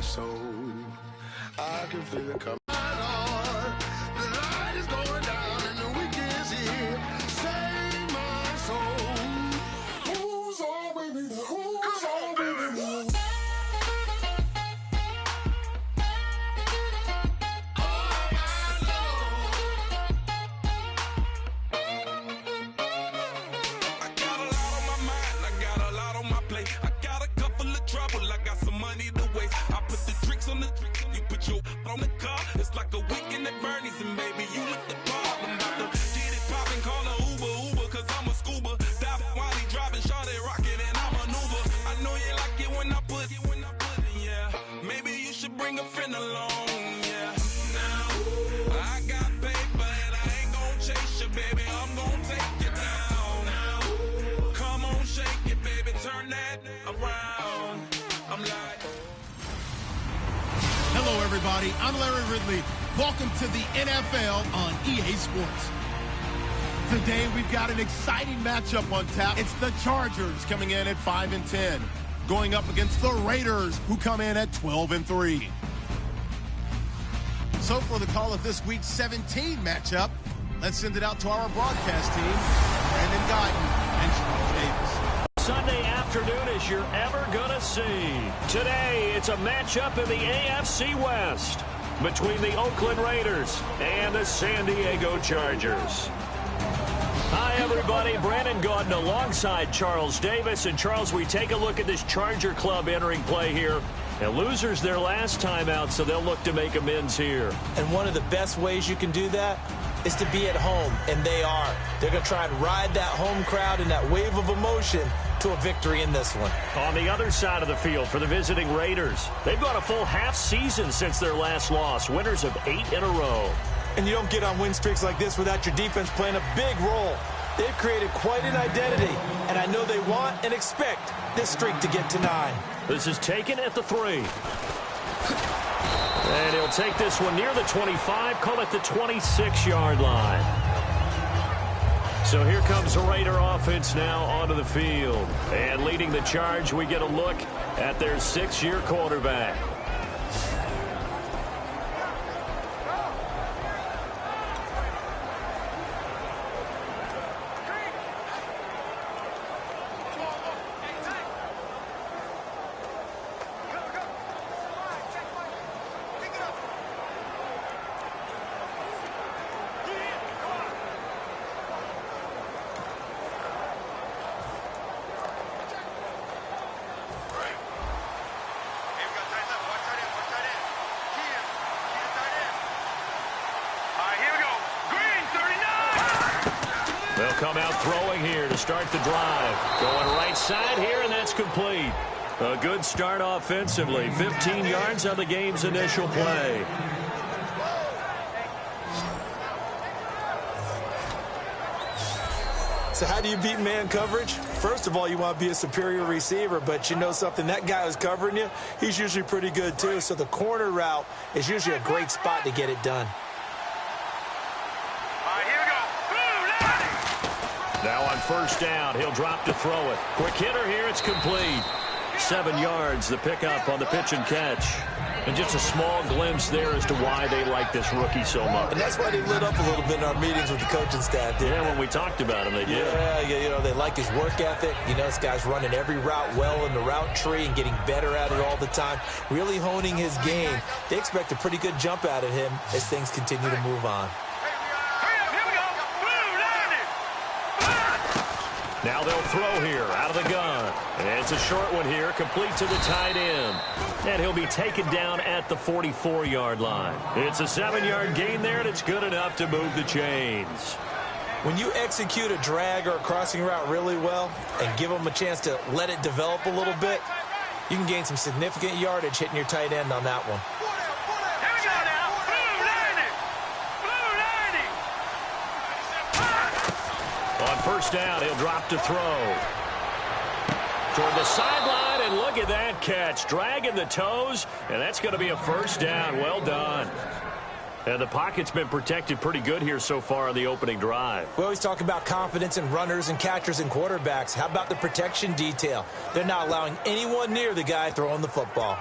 my soul. I can feel it coming on. The light is going down and the weekend's here. Save my soul. Who's on with me? Who's on with me? On the car, it's like a weekend at Bernie's, and baby, you look the part. I'm about to get it poppin', call a Uber, cause I'm a scuba. Dive while he driving, shawty rockin', and I maneuver. I know you like it when I put it, yeah. Maybe you should bring a friend along, yeah. Now, I got paper, and I ain't gon' chase you, baby. I'm gon' take you down. Now, come on, shake it, baby, turn that around. I'm like... Hello, everybody. I'm Larry Ridley. Welcome to the NFL on EA Sports. Today, we've got an exciting matchup on tap. It's the Chargers coming in at 5-10, going up against the Raiders, who come in at 12-3. So for the call of this week's 17 matchup, let's send it out to our broadcast team, Brandon Guyton and Charles Davis. Sunday afternoon as you're ever gonna see. Today, it's a matchup in the AFC West between the Oakland Raiders and the San Diego Chargers. Hi, everybody. Brandon Gautin alongside Charles Davis. And, Charles, we take a look at this Charger club entering play here. And losers their last time out, so they'll look to make amends here. And one of the best ways you can do that is to be at home, and they are. They're going to try and ride that home crowd and that wave of emotion to a victory in this one. On the other side of the field for the visiting Raiders, they've gone a full half season since their last loss, winners of 8 in a row. And you don't get on win streaks like this without your defense playing a big role. They've created quite an identity, and I know they want and expect this streak to get to 9. This is taken at the 3. And he'll take this one near the 25, call it the 26-yard line. So here comes the Raider offense now onto the field. And leading the charge, we get a look at their 6-year quarterback. They'll come out throwing here to start the drive. Going right side here, and that's complete. A good start offensively. 15 yards on the game's initial play. So how do you beat man coverage? First of all, you want to be a superior receiver, but you know something, that guy who's covering you, he's usually pretty good too. So the corner route is usually a great spot to get it done. Now on first down, he'll drop to throw it. Quick hitter here, it's complete. 7 yards, the pickup on the pitch and catch. And just a small glimpse there as to why they like this rookie so much. And that's why they lit up a little bit in our meetings with the coaching staff. Yeah, when we talked about him, they did. Yeah, you know, they like his work ethic. You know, this guy's running every route well in the route tree and getting better at it all the time, really honing his game. They expect a pretty good jump out of him as things continue to move on. Now they'll throw here out of the gun. And it's a short one here, complete to the tight end. And he'll be taken down at the 44-yard line. It's a 7-yard gain there, and it's good enough to move the chains. When you execute a drag or a crossing route really well and give them a chance to let it develop a little bit, you can gain some significant yardage hitting your tight end on that one. On first down, he'll drop to throw. Toward the sideline, and look at that catch. Dragging the toes, and that's going to be a first down. Well done. And the pocket's been protected pretty good here so far on the opening drive. We always talk about confidence in runners and catchers and quarterbacks. How about the protection detail? They're not allowing anyone near the guy throwing the football.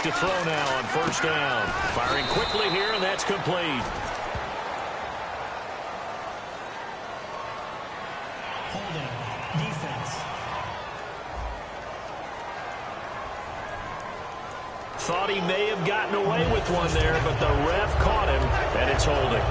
to throw now on first down. Firing quickly here, and that's complete. Holding. Defense. Thought he may have gotten away with one there, but the ref caught him, and it's holding.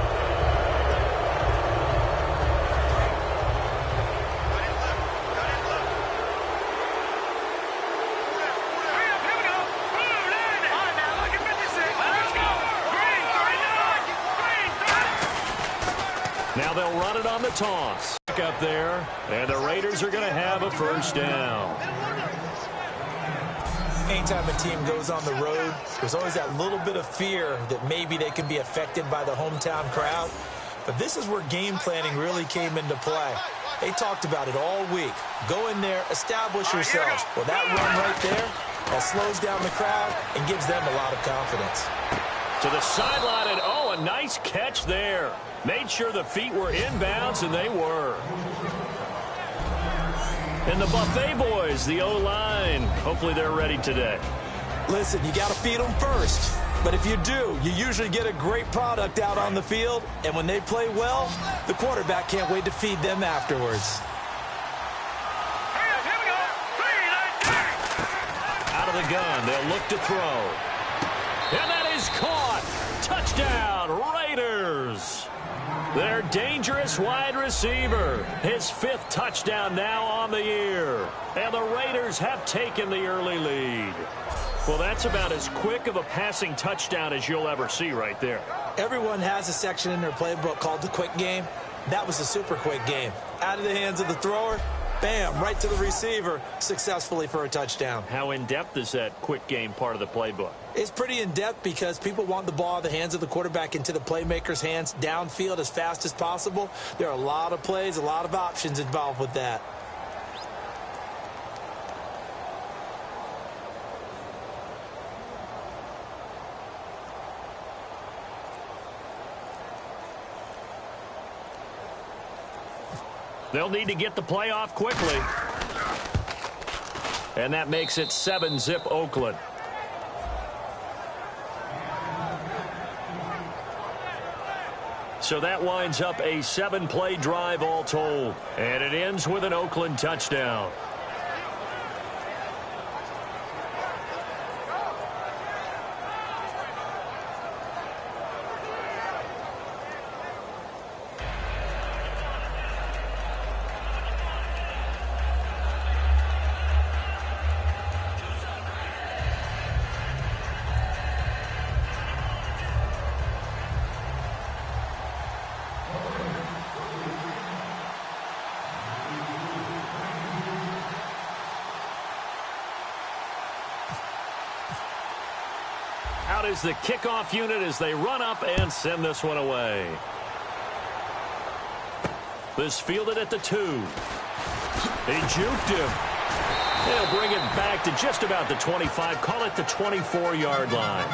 Now they'll run it on the toss. Up there, and the Raiders are going to have a first down. Anytime a team goes on the road, there's always that little bit of fear that maybe they can be affected by the hometown crowd. But this is where game planning really came into play. They talked about it all week. Go in there, establish yourselves. Well, that run right there, that slows down the crowd and gives them a lot of confidence. To the sideline, and oh, a nice catch there. Made sure the feet were inbounds, and they were. And the Buffet boys, the O-line, hopefully they're ready today. Listen, you got to feed them first. But if you do, you usually get a great product out on the field. And when they play well, the quarterback can't wait to feed them afterwards. Out of the gun, they'll look to throw. And that is caught. Touchdown, Raiders. Their dangerous wide receiver. His 5th touchdown now on the year. And the Raiders have taken the early lead. Well, that's about as quick of a passing touchdown as you'll ever see right there. Everyone has a section in their playbook called the quick game. That was a super quick game. Out of the hands of the thrower, bam, right to the receiver, successfully for a touchdown. How in-depth is that quick game part of the playbook? It's pretty in-depth because people want the ball out of the hands of the quarterback into the playmaker's hands downfield as fast as possible. There are a lot of plays, a lot of options involved with that. They'll need to get the play off quickly. And that makes it 7-zip Oakland. So that winds up a 7-play drive all told. And it ends with an Oakland touchdown. Out is the kickoff unit as they run up and send this one away. This fielded at the 2. He juked him. They'll bring it back to just about the 25. Call it the 24-yard line.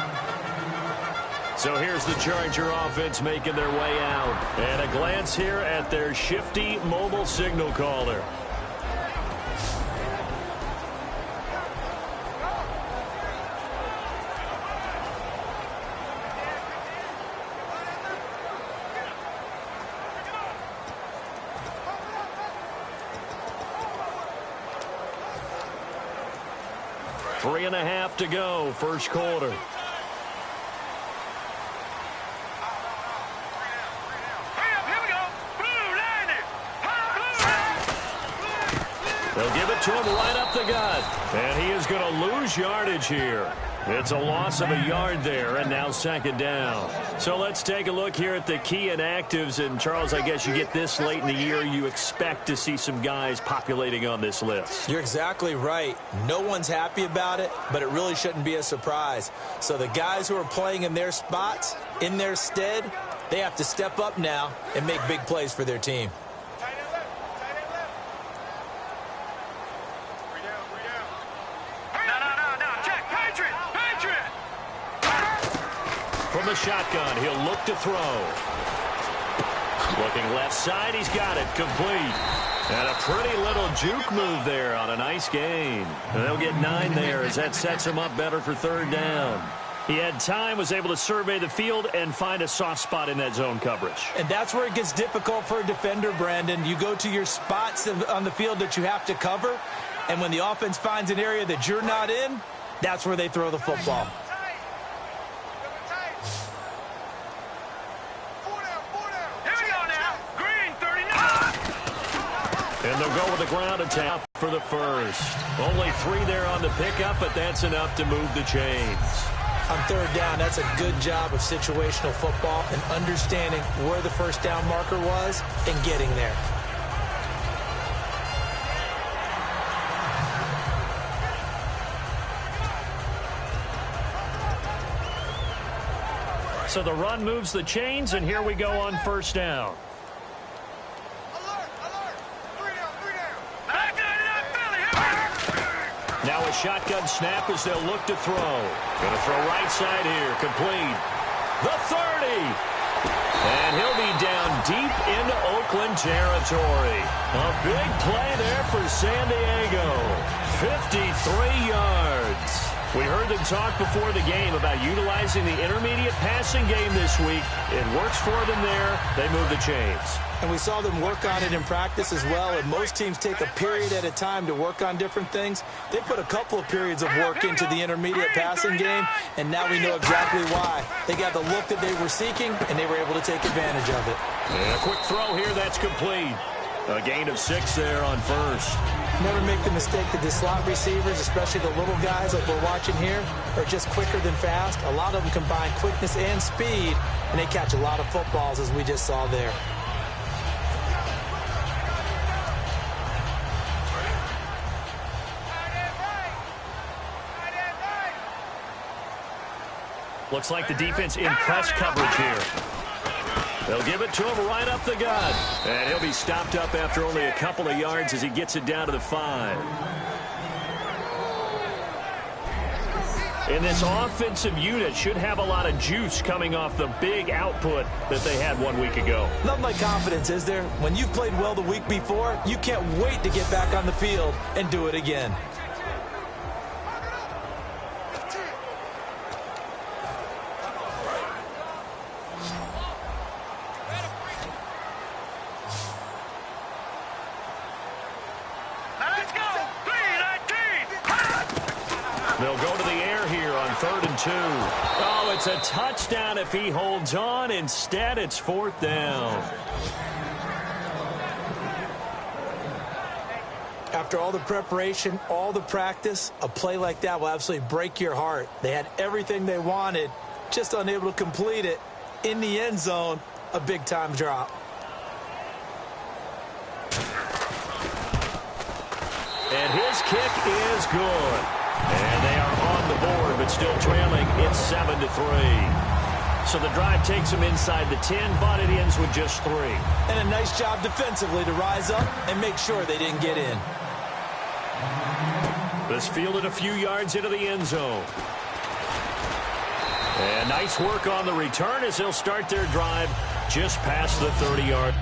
So here's the Charger offense making their way out. And a glance here at their shifty mobile signal caller. Three and a half to go, first quarter. They'll give it to him right up the gut. And he is going to lose yardage here. It's a loss of a yard there, and now second down. So let's take a look here at the key inactives. And, Charles, I guess you get this late in the year, you expect to see some guys populating on this list. You're exactly right. No one's happy about it, but it really shouldn't be a surprise. So the guys who are playing in their spots, in their stead, they have to step up now and make big plays for their team. From the shotgun, he'll look to throw. Looking left side, he's got it. Complete. And a pretty little juke move there on a nice gain. And they'll get 9 there as that sets him up better for third down. He had time, was able to survey the field and find a soft spot in that zone coverage. And that's where it gets difficult for a defender, Brandon. You go to your spots on the field that you have to cover, and when the offense finds an area that you're not in, that's where they throw the football. And they'll go with the ground attack for the first. Only 3 there on the pickup, but that's enough to move the chains. On third down, that's a good job of situational football and understanding where the first down marker was and getting there. So the run moves the chains, and here we go on first down. Now a shotgun snap as they'll look to throw. Going to throw right side here. Complete. The 30. And he'll be down deep into Oakland territory. A big play there for San Diego. 53 yards. We heard them talk before the game about utilizing the intermediate passing game this week. It works for them there. They move the chains. And we saw them work on it in practice as well, and most teams take a period at a time to work on different things. They put a couple of periods of work into the intermediate passing game, and now we know exactly why. They got the look that they were seeking, and they were able to take advantage of it. And a quick throw here, that's complete. A gain of 6 there on first. Never make the mistake that the slot receivers, especially the little guys like we're watching here, are just quicker than fast. A lot of them combine quickness and speed, and they catch a lot of footballs, as we just saw there. Looks like the defense in press coverage here. They'll give it to him right up the gut. And he'll be stopped up after only a couple of yards as he gets it down to the 5. And this offensive unit should have a lot of juice coming off the big output that they had 1 week ago. Nothing like confidence, is there? When you've played well the week before, you can't wait to get back on the field and do it again. They'll go to the air here on 3rd and 2. Oh, it's a touchdown if he holds on. Instead, it's 4th down. After all the preparation, all the practice, a play like that will absolutely break your heart. They had everything they wanted, just unable to complete it. In the end zone, a big-time drop. And his kick is good. And they are on the board, but still trailing. It's 7-3. So the drive takes them inside the 10, but it ends with just 3. And a nice job defensively to rise up and make sure they didn't get in. This fielded a few yards into the end zone. And nice work on the return as they'll start their drive just past the 30-yard.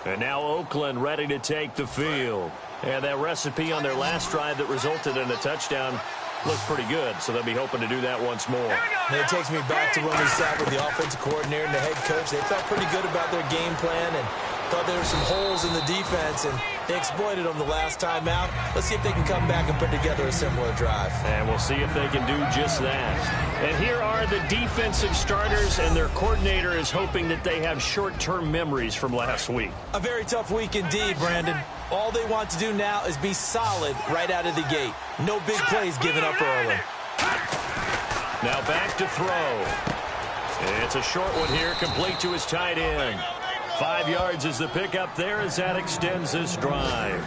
And now Oakland ready to take the field. And that recipe on their last drive that resulted in a touchdown looks pretty good, so they'll be hoping to do that once more. And it takes me back to when we sat with the offensive coordinator and the head coach. They felt pretty good about their game plan and thought there were some holes in the defense, and they exploited them the last time out. Let's see if they can come back and put together a similar drive. And we'll see if they can do just that. And here are the defensive starters, and their coordinator is hoping that they have short-term memories from last week. A very tough week indeed, Brandon. All they want to do now is be solid right out of the gate. No big plays given up early. Now back to throw. It's a short one here, complete to his tight end. 5 yards is the pickup there as that extends this drive.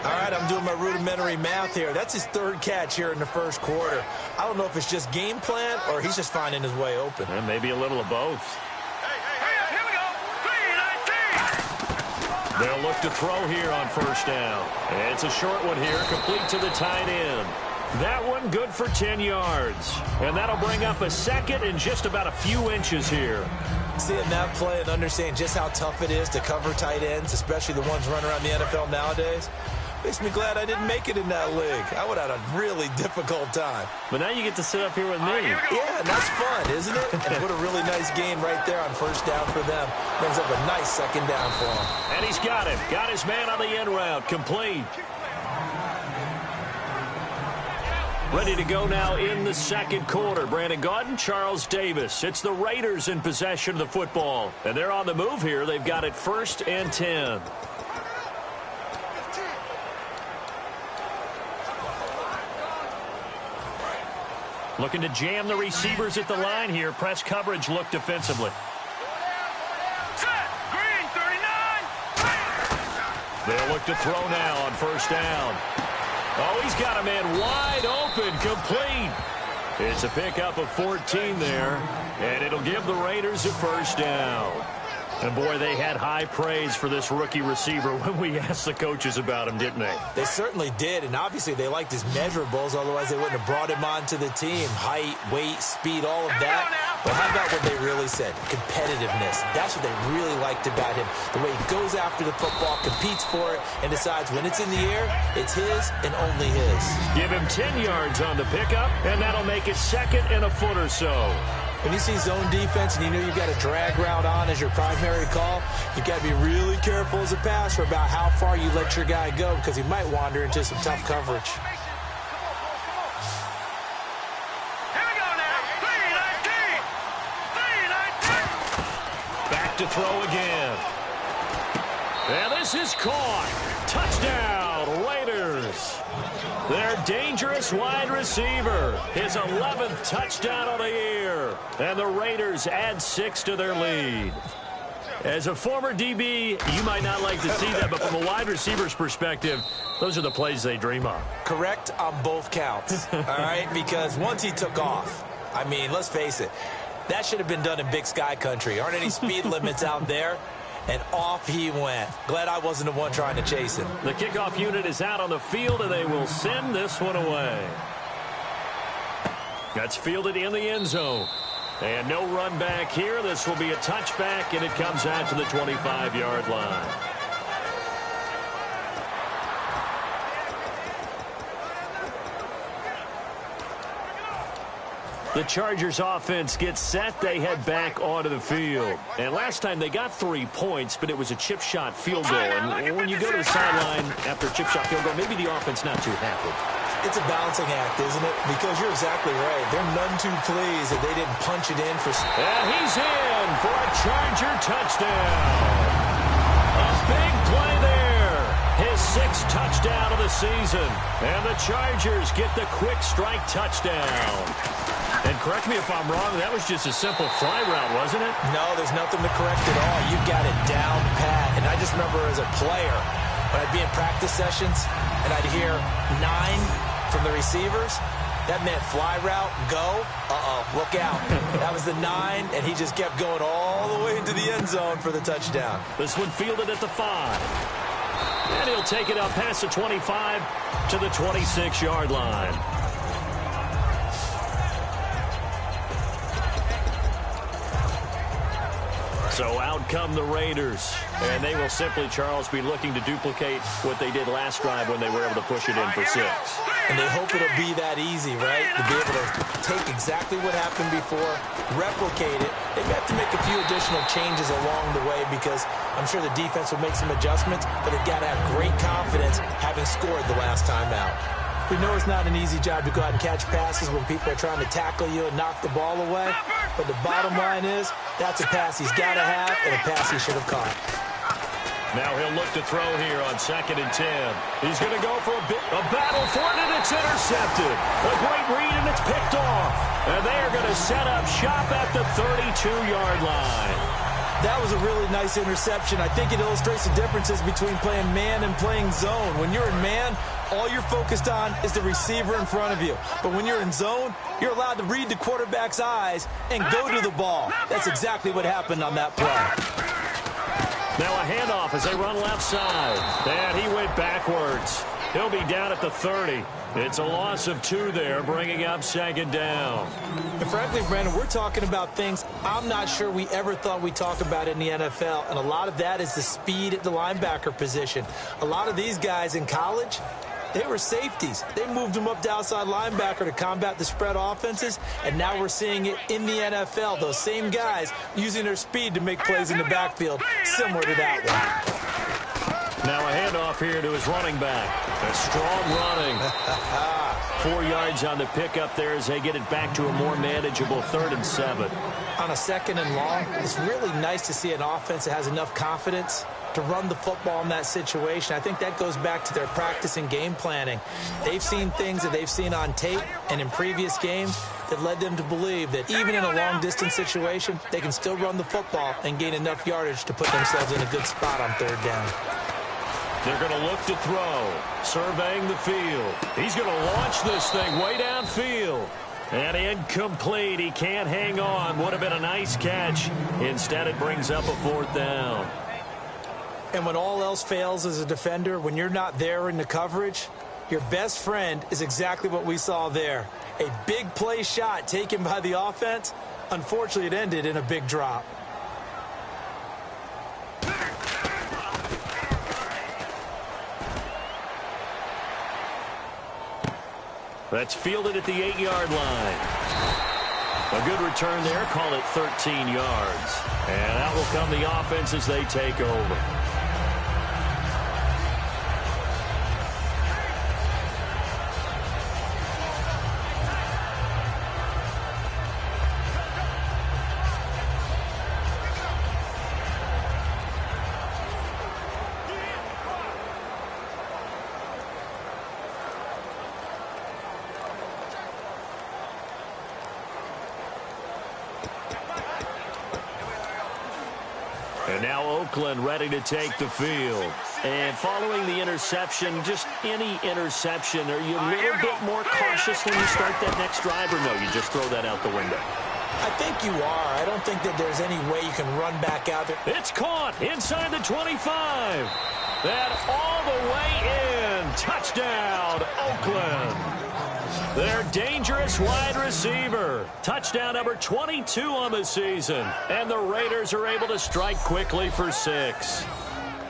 All right, I'm doing my rudimentary math here. That's his third catch here in the first quarter. I don't know if it's just game plan or he's just finding his way open. And maybe a little of both. Here we go. 3-19. They'll look to throw here on first down. It's a short one here, complete to the tight end. That one good for 10 yards. And that'll bring up a second and just about a few inches here. Seeing that play and understanding just how tough it is to cover tight ends, especially the ones running around the NFL nowadays, makes me glad I didn't make it in that league. I would have had a really difficult time. But now you get to sit up here with me. Yeah, and that's fun, isn't it? And put a really nice gain right there on first down for them. Brings up a nice second down for him. And he's got him. Got his man on the end route. Complete. Ready to go now in the second quarter. Brandon Gaudin, Charles Davis. It's the Raiders in possession of the football. And they're on the move here. They've got it 1st and 10. Looking to jam the receivers at the line here. Press coverage look defensively. Green, 39. They'll look to throw now on first down. Oh, he's got a man wide open, complete. It's a pickup of 14 there, and it'll give the Raiders a first down. And, boy, they had high praise for this rookie receiver when we asked the coaches about him, didn't they? They certainly did, and obviously they liked his measurables, otherwise they wouldn't have brought him onto the team. Height, weight, speed, all of that. But how about what they really said? Competitiveness. That's what they really liked about him. The way he goes after the football, competes for it, and decides when it's in the air, it's his and only his. Give him 10 yards on the pickup, and that'll make it 2nd and a foot or so. When you see zone defense and you know you've got a drag route on as your primary call, you've got to be really careful as a passer about how far you let your guy go because he might wander into some tough coverage. Here we go now. 3-19. Back to throw again. And this is caught. Touchdown, Raiders. Their dangerous wide receiver. His 11th touchdown of the year. And the Raiders add 6 to their lead. As a former DB, you might not like to see that, but from a wide receiver's perspective, those are the plays they dream of. Correct on both counts, all right? Because once he took off, I mean, let's face it, that should have been done in Big Sky Country. Aren't any speed limits out there? And off he went. Glad I wasn't the one trying to chase him. The kickoff unit is out on the field, and they will send this one away. That's fielded in the end zone. And no run back here. This will be a touchback, and it comes out to the 25-yard line. The Chargers offense gets set. They head back onto the field. And last time they got 3 points, but it was a chip shot field goal. And when you go to the sideline after a chip shot field goal, maybe the offense not too happy. It's a balancing act, isn't it? Because you're exactly right. They're none too pleased that they didn't punch it in for... And he's in for a Charger touchdown. A big play there. His 6th touchdown of the season. And the Chargers get the quick strike touchdown. And correct me if I'm wrong, that was just a simple fly route, wasn't it? No, there's nothing to correct at all. You've got it down pat. And I just remember as a player, when I'd be in practice sessions and I'd hear 9 from the receivers, that meant fly route, go, look out. That was the 9, and he just kept going all the way into the end zone for the touchdown. This one fielded at the 5. And he'll take it up past the 25 to the 26-yard line. So out come the Raiders, and they will simply, Charles, be looking to duplicate what they did last drive when they were able to push it in for 6. And they hope it'll be that easy, right? To be able to take exactly what happened before, replicate it. They have to make a few additional changes along the way because I'm sure the defense will make some adjustments, but they've got to have great confidence having scored the last time out. We know it's not an easy job to go out and catch passes when people are trying to tackle you and knock the ball away, but the bottom line is that's a pass he's got to have and a pass he should have caught. Now he'll look to throw here on 2nd and 10. He's going to go for a battle for it, and it's intercepted. A great read, and it's picked off. And they are going to set up shop at the 32-yard line. That was a really nice interception. I think it illustrates the differences between playing man and playing zone. When you're in man, all you're focused on is the receiver in front of you. But when you're in zone, you're allowed to read the quarterback's eyes and go to the ball. That's exactly what happened on that play. Now a handoff as they run left side. And he went backwards. He'll be down at the 30. It's a loss of 2 there, bringing up 2nd down. And frankly, Brandon, we're talking about things I'm not sure we ever thought we'd talk about in the NFL. And a lot of that is the speed at the linebacker position. A lot of these guys in college, they were safeties. They moved them up to outside linebacker to combat the spread offenses, and now we're seeing it in the NFL. Those same guys using their speed to make plays in the backfield, similar to that one. Now a handoff here to his running back. A strong running. 4 yards on the pickup there as they get it back to a more manageable 3rd and 7. On a 2nd and long, it's really nice to see an offense that has enough confidence to run the football in that situation. I think that goes back to their practice and game planning. They've seen things that they've seen on tape and in previous games that led them to believe that even in a long-distance situation, they can still run the football and gain enough yardage to put themselves in a good spot on 3rd down. They're going to look to throw, surveying the field. He's going to launch this thing way downfield. And incomplete. He can't hang on. Would have been a nice catch. Instead, it brings up a 4th down. And when all else fails as a defender, when you're not there in the coverage, your best friend is exactly what we saw there. A big play shot taken by the offense. Unfortunately, it ended in a big drop. That's fielded at the 8-yard line. A good return there. Call it 13 yards. And out will come the offense as they take over. And now Oakland ready to take the field. And following the interception, just any interception, are you a little bit more cautious when you start that next drive, or no, you just throw that out the window? I think you are. I don't think that there's any way you can run back out there. It's caught inside the 25. That all the way in. Touchdown, Oakland. Their dangerous wide receiver. Touchdown number 22 on the season. And the Raiders are able to strike quickly for 6.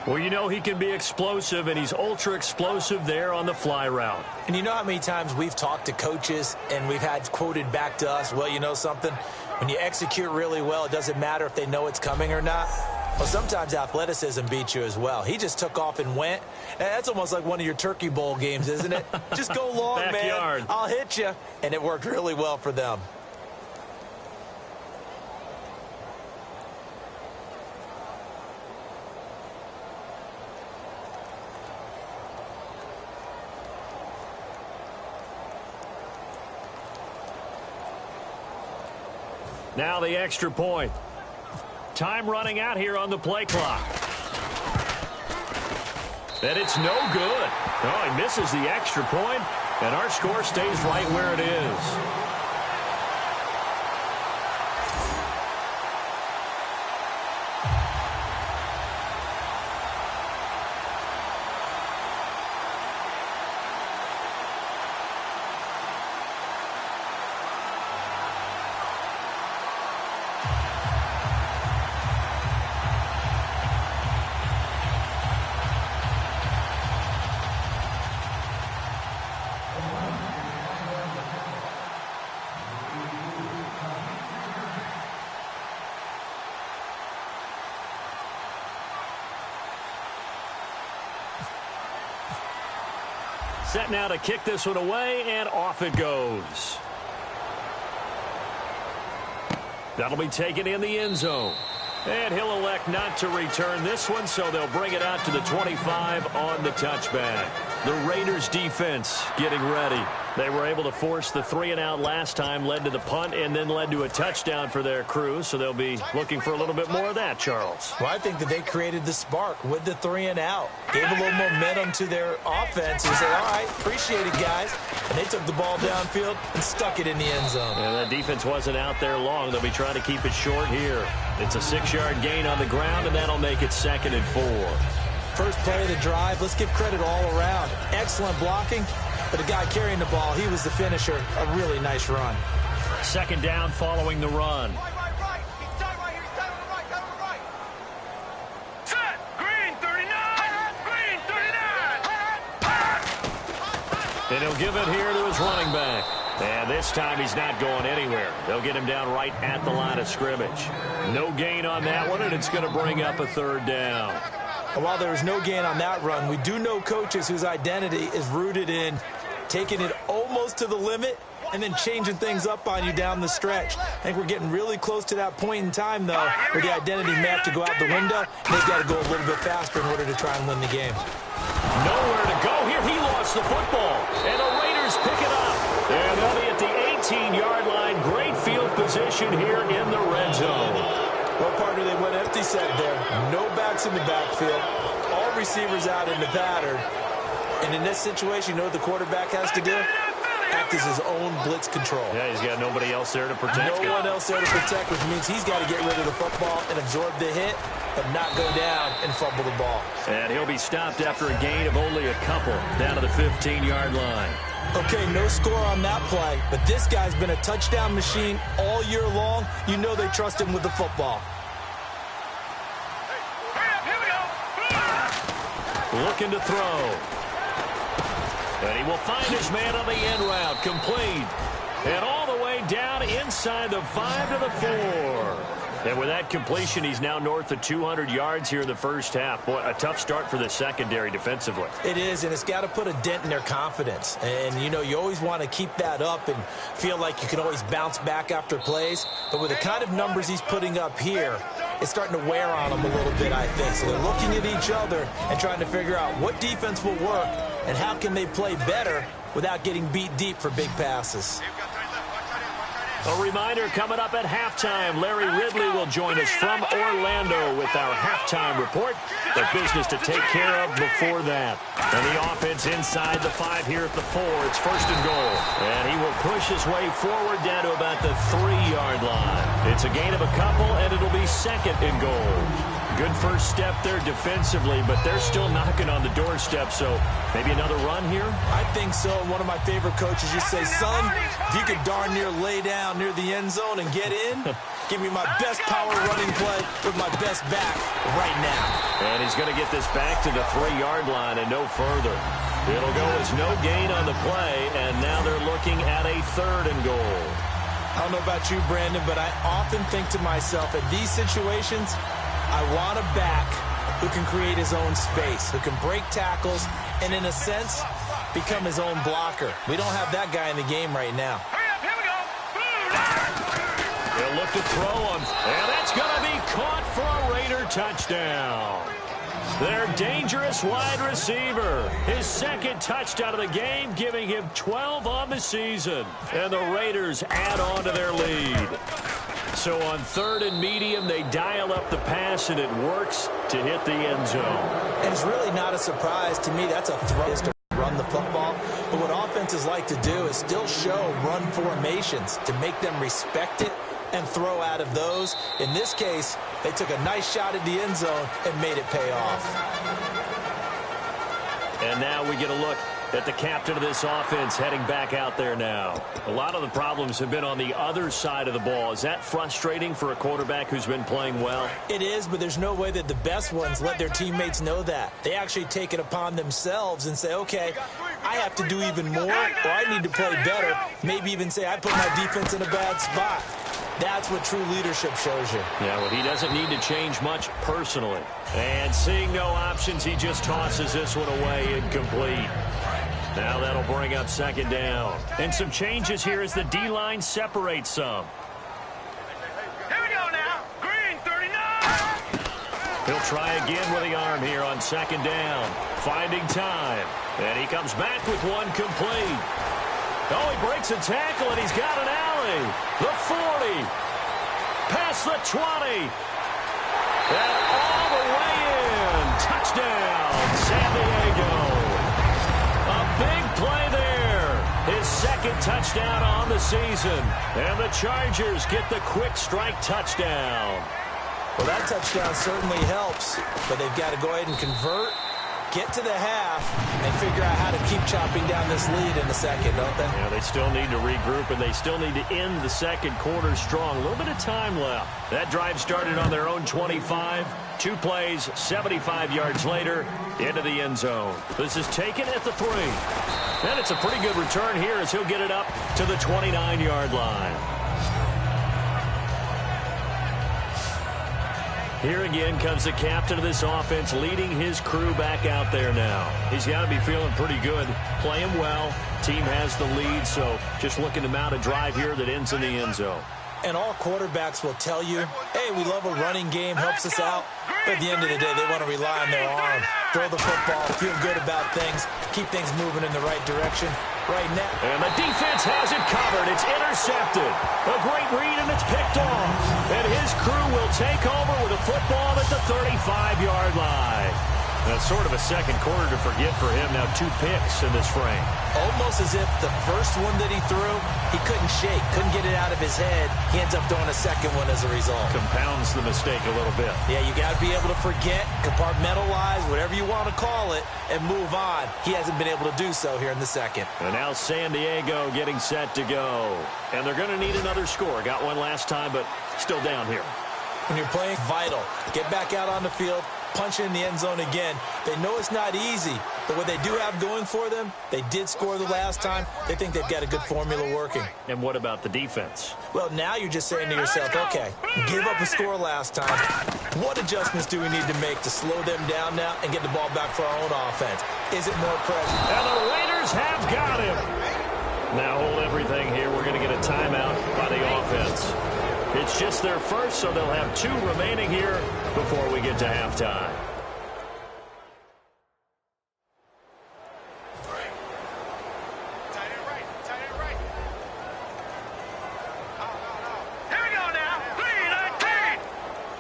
Well, you know he can be explosive, and he's ultra explosive there on the fly route. And you know how many times we've talked to coaches and we've had quoted back to us, well, you know something? When you execute really well, it doesn't matter if they know it's coming or not. Well, sometimes athleticism beats you as well. He just took off and went. That's almost like one of your Turkey Bowl games, isn't it? Just go long, Backyard. man. I'll hit you. And it worked really well for them. Now the extra point. Time running out here on the play clock. And it's no good. Oh, he misses the extra point, and our score stays right where it is. Set now to kick this one away, and off it goes. That'll be taken in the end zone. And he'll elect not to return this one, so they'll bring it out to the 25 on the touchback. The Raiders defense getting ready. They were able to force the 3-and-out last time, led to the punt, and then led to a touchdown for their crew, so they'll be looking for a little bit more of that, Charles. Well, I think that they created the spark with the 3-and-out. Gave a little momentum to their offense and said, all right, appreciate it, guys. And they took the ball downfield and stuck it in the end zone. And that defense wasn't out there long. They'll be trying to keep it short here. It's a 6-yard gain on the ground, and that'll make it 2nd and 4. First play of the drive, let's give credit all around. Excellent blocking, but the guy carrying the ball, he was the finisher. A really nice run. 2nd down following the run. Right. He's down right here. He's down on the right. Down on the right. Set. Green 39. Green 39. And he'll give it here to his running back. And this time he's not going anywhere. They'll get him down right at the line of scrimmage. No gain on that one, and it's going to bring up a 3rd down. And while there was no gain on that run, we do know coaches whose identity is rooted in taking it almost to the limit and then changing things up on you down the stretch. I think we're getting really close to that point in time, though, where the identity may have to go out the window, and they've got to go a little bit faster in order to try and win the game. Nowhere to go here. He lost the football, and the Raiders pick it up. And they'll be at the 18-yard line. Great field position here in the red zone. Well, partner, they went empty set there. No backs in the backfield. All receivers out in the pattern. And in this situation, you know what the quarterback has to do? Act as his own blitz control. Yeah, he's got nobody else there to protect him. No one else there to protect, which means he's got to get rid of the football and absorb the hit, but not go down and fumble the ball. And he'll be stopped after a gain of only a couple down to the 15-yard line. Okay, no score on that play, but this guy's been a touchdown machine all year long. You know they trust him with the football. Looking to throw. And he will find his man on the end route, complete. And all the way down inside the 5 to the 4. And with that completion, he's now north of 200 yards here in the first half. Boy, a tough start for the secondary defensively. It is, and it's got to put a dent in their confidence. And, you know, you always want to keep that up and feel like you can always bounce back after plays. But with the kind of numbers he's putting up here, it's starting to wear on them a little bit, I think. So they're looking at each other and trying to figure out what defense will work and how can they play better without getting beat deep for big passes. A reminder coming up at halftime. Larry Ridley will join us from Orlando with our halftime report. But business to take care of before that. And the offense inside the 5 here at the 4. It's 1st and goal. And he will push his way forward down to about the 3-yard line. It's a gain of a couple, and it'll be 2nd and goal. Good first step there defensively, but they're still knocking on the doorstep, so maybe another run here? I think so. One of my favorite coaches used to say, son, if you could darn near lay down near the end zone and get in, give me my best power running play with my best back right now. And he's going to get this back to the 3-yard line and no further. It'll go as no gain on the play, and now they're looking at a 3rd and goal. I don't know about you, Brandon, but I often think to myself, in these situations, I want a back who can create his own space, who can break tackles, and in a sense, become his own blocker. We don't have that guy in the game right now. He'll look to throw him, and that's going to be caught for a Raider touchdown. Their dangerous wide receiver. His 2nd touchdown of the game, giving him 12 on the season. And the Raiders add on to their lead. So on 3rd and medium, they dial up the pass, and it works to hit the end zone. And it's really not a surprise to me. That's a thrust to run the football. But what offenses like to do is still show run formations to make them respect it and throw out of those. In this case, they took a nice shot at the end zone and made it pay off. And now we get a look at the captain of this offense heading back out there now. A lot of the problems have been on the other side of the ball. Is that frustrating for a quarterback who's been playing well? It is, but there's no way that the best ones let their teammates know that. They actually take it upon themselves and say, okay, I have to do even more, or I need to play better. Maybe even say, I put my defense in a bad spot. That's what true leadership shows you. Yeah, well, he doesn't need to change much personally. And seeing no options, he just tosses this one away incomplete. Now that'll bring up second down. And some changes here as the D-line separates some. Here we go now. Green 39. He'll try again with the arm here on second down. Finding time. And he comes back with one complete. Oh, he breaks a tackle, and he's got an alley. The 40. Past the 20. And all the way in. Touchdown, San Diego. A big play there. His second touchdown on the season. And the Chargers get the quick strike touchdown. Well, that touchdown certainly helps, but they've got to go ahead and convert, get to the half, and figure out how to keep chopping down this lead in the second, don't they? Yeah, they still need to regroup, and they still need to end the second quarter strong. A little bit of time left. That drive started on their own 25. 2 plays, 75 yards later, into the end zone. This is taken at the 3. And it's a pretty good return here as he'll get it up to the 29-yard line. Here again comes the captain of this offense, leading his crew back out there now. He's got to be feeling pretty good, playing well. Team has the lead, so just looking to mount a drive here that ends in the end zone. And all quarterbacks will tell you, hey, we love a running game, helps us out. But at the end of the day, they want to rely on their arm. Throw the football, feel good about things, keep things moving in the right direction right now. And the defense has it covered. It's intercepted. A great read, and it's picked off. And his crew will take over with a football at the 35-yard line. That's sort of a second quarter to forget for him. Now 2 picks in this frame. Almost as if the first one that he threw, he couldn't shake, couldn't get it out of his head. He ends up throwing a second one as a result. Compounds the mistake a little bit. Yeah, you got to be able to forget, compartmentalize, whatever you want to call it, and move on. He hasn't been able to do so here in the second. And now San Diego getting set to go. And they're going to need another score. Got one last time, but still down here. When you're playing, vital. Get back out on the field, punch it in the end zone again. They know it's not easy, but what they do have going for them, they did score the last time. They think they've got a good formula working. And what about the defense? Well, now you're just saying to yourself, okay, give up a score last time. What adjustments do we need to make to slow them down now and get the ball back for our own offense? Is it more pressure? And the Raiders have got him. Now hold everything here. We're going to get a timeout by the offense. It's just their first, so they'll have 2 remaining here before we get to halftime. Here we go now. 319.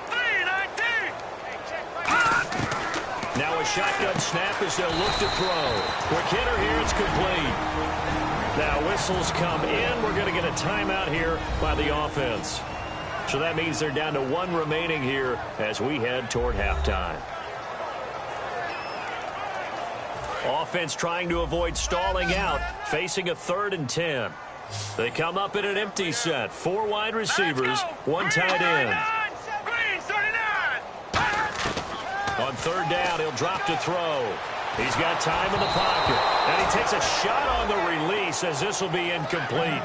319. Now a shotgun snap as they'll look to throw. Quick hitter here, it's complete. Now whistles come in. We're going to get a timeout here by the offense. So that means they're down to 1 remaining here as we head toward halftime. Offense trying to avoid stalling out, facing a 3rd and 10. They come up in an empty set. 4 wide receivers, 1 tight end. Green 39. On 3rd down, he'll drop to throw. He's got time in the pocket. And he takes a shot on the release as this will be incomplete.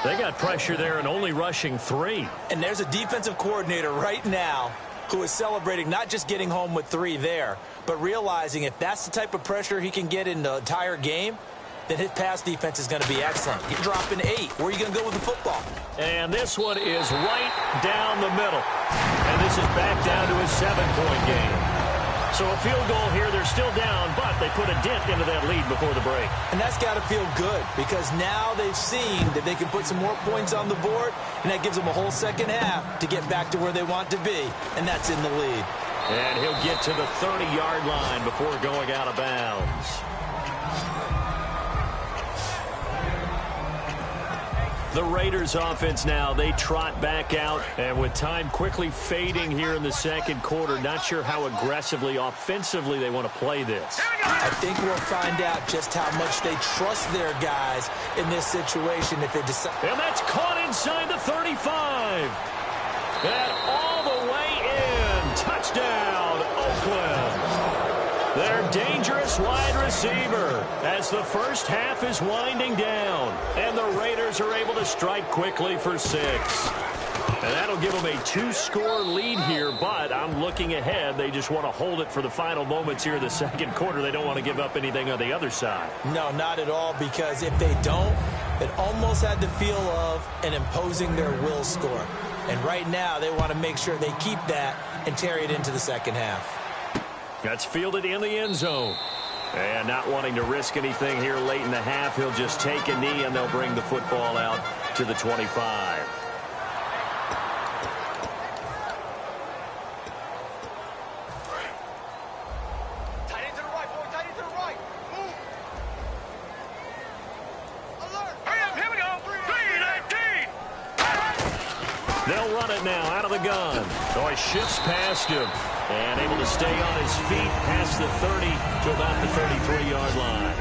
They got pressure there and only rushing 3. And there's a defensive coordinator right now who is celebrating not just getting home with 3 there, but realizing if that's the type of pressure he can get in the entire game, then his pass defense is going to be excellent. You're dropping 8. Where are you going to go with the football? And this one is right down the middle. And this is back down to a 7-point game. So a field goal here, they're still down, but they put a dent into that lead before the break. And that's got to feel good because now they've seen that they can put some more points on the board, and that gives them a whole second half to get back to where they want to be, and that's in the lead. And he'll get to the 30-yard line before going out of bounds. The Raiders offense now, they trot back out, and with time quickly fading here in the second quarter, not sure how aggressively, offensively they want to play this. I think we'll find out just how much they trust their guys in this situation if they decide. And that's caught inside the 35. And all the way in. Touchdown, Oakland. Their dangerous wide receiver as the first half is winding down. And the Raiders are able to strike quickly for 6. And that'll give them a 2-score lead here, but I'm looking ahead. They just want to hold it for the final moments here in the second quarter. They don't want to give up anything on the other side. No, not at all, because if they don't, it almost had the feel of an imposing their will score. And right now, they want to make sure they keep that and carry it into the second half. That's fielded in the end zone. And not wanting to risk anything here late in the half, he'll just take a knee, and they'll bring the football out to the 25. They'll run it now out of the gun. So he shifts past him and able to stay on his feet past the 30 to about the 33-yard line.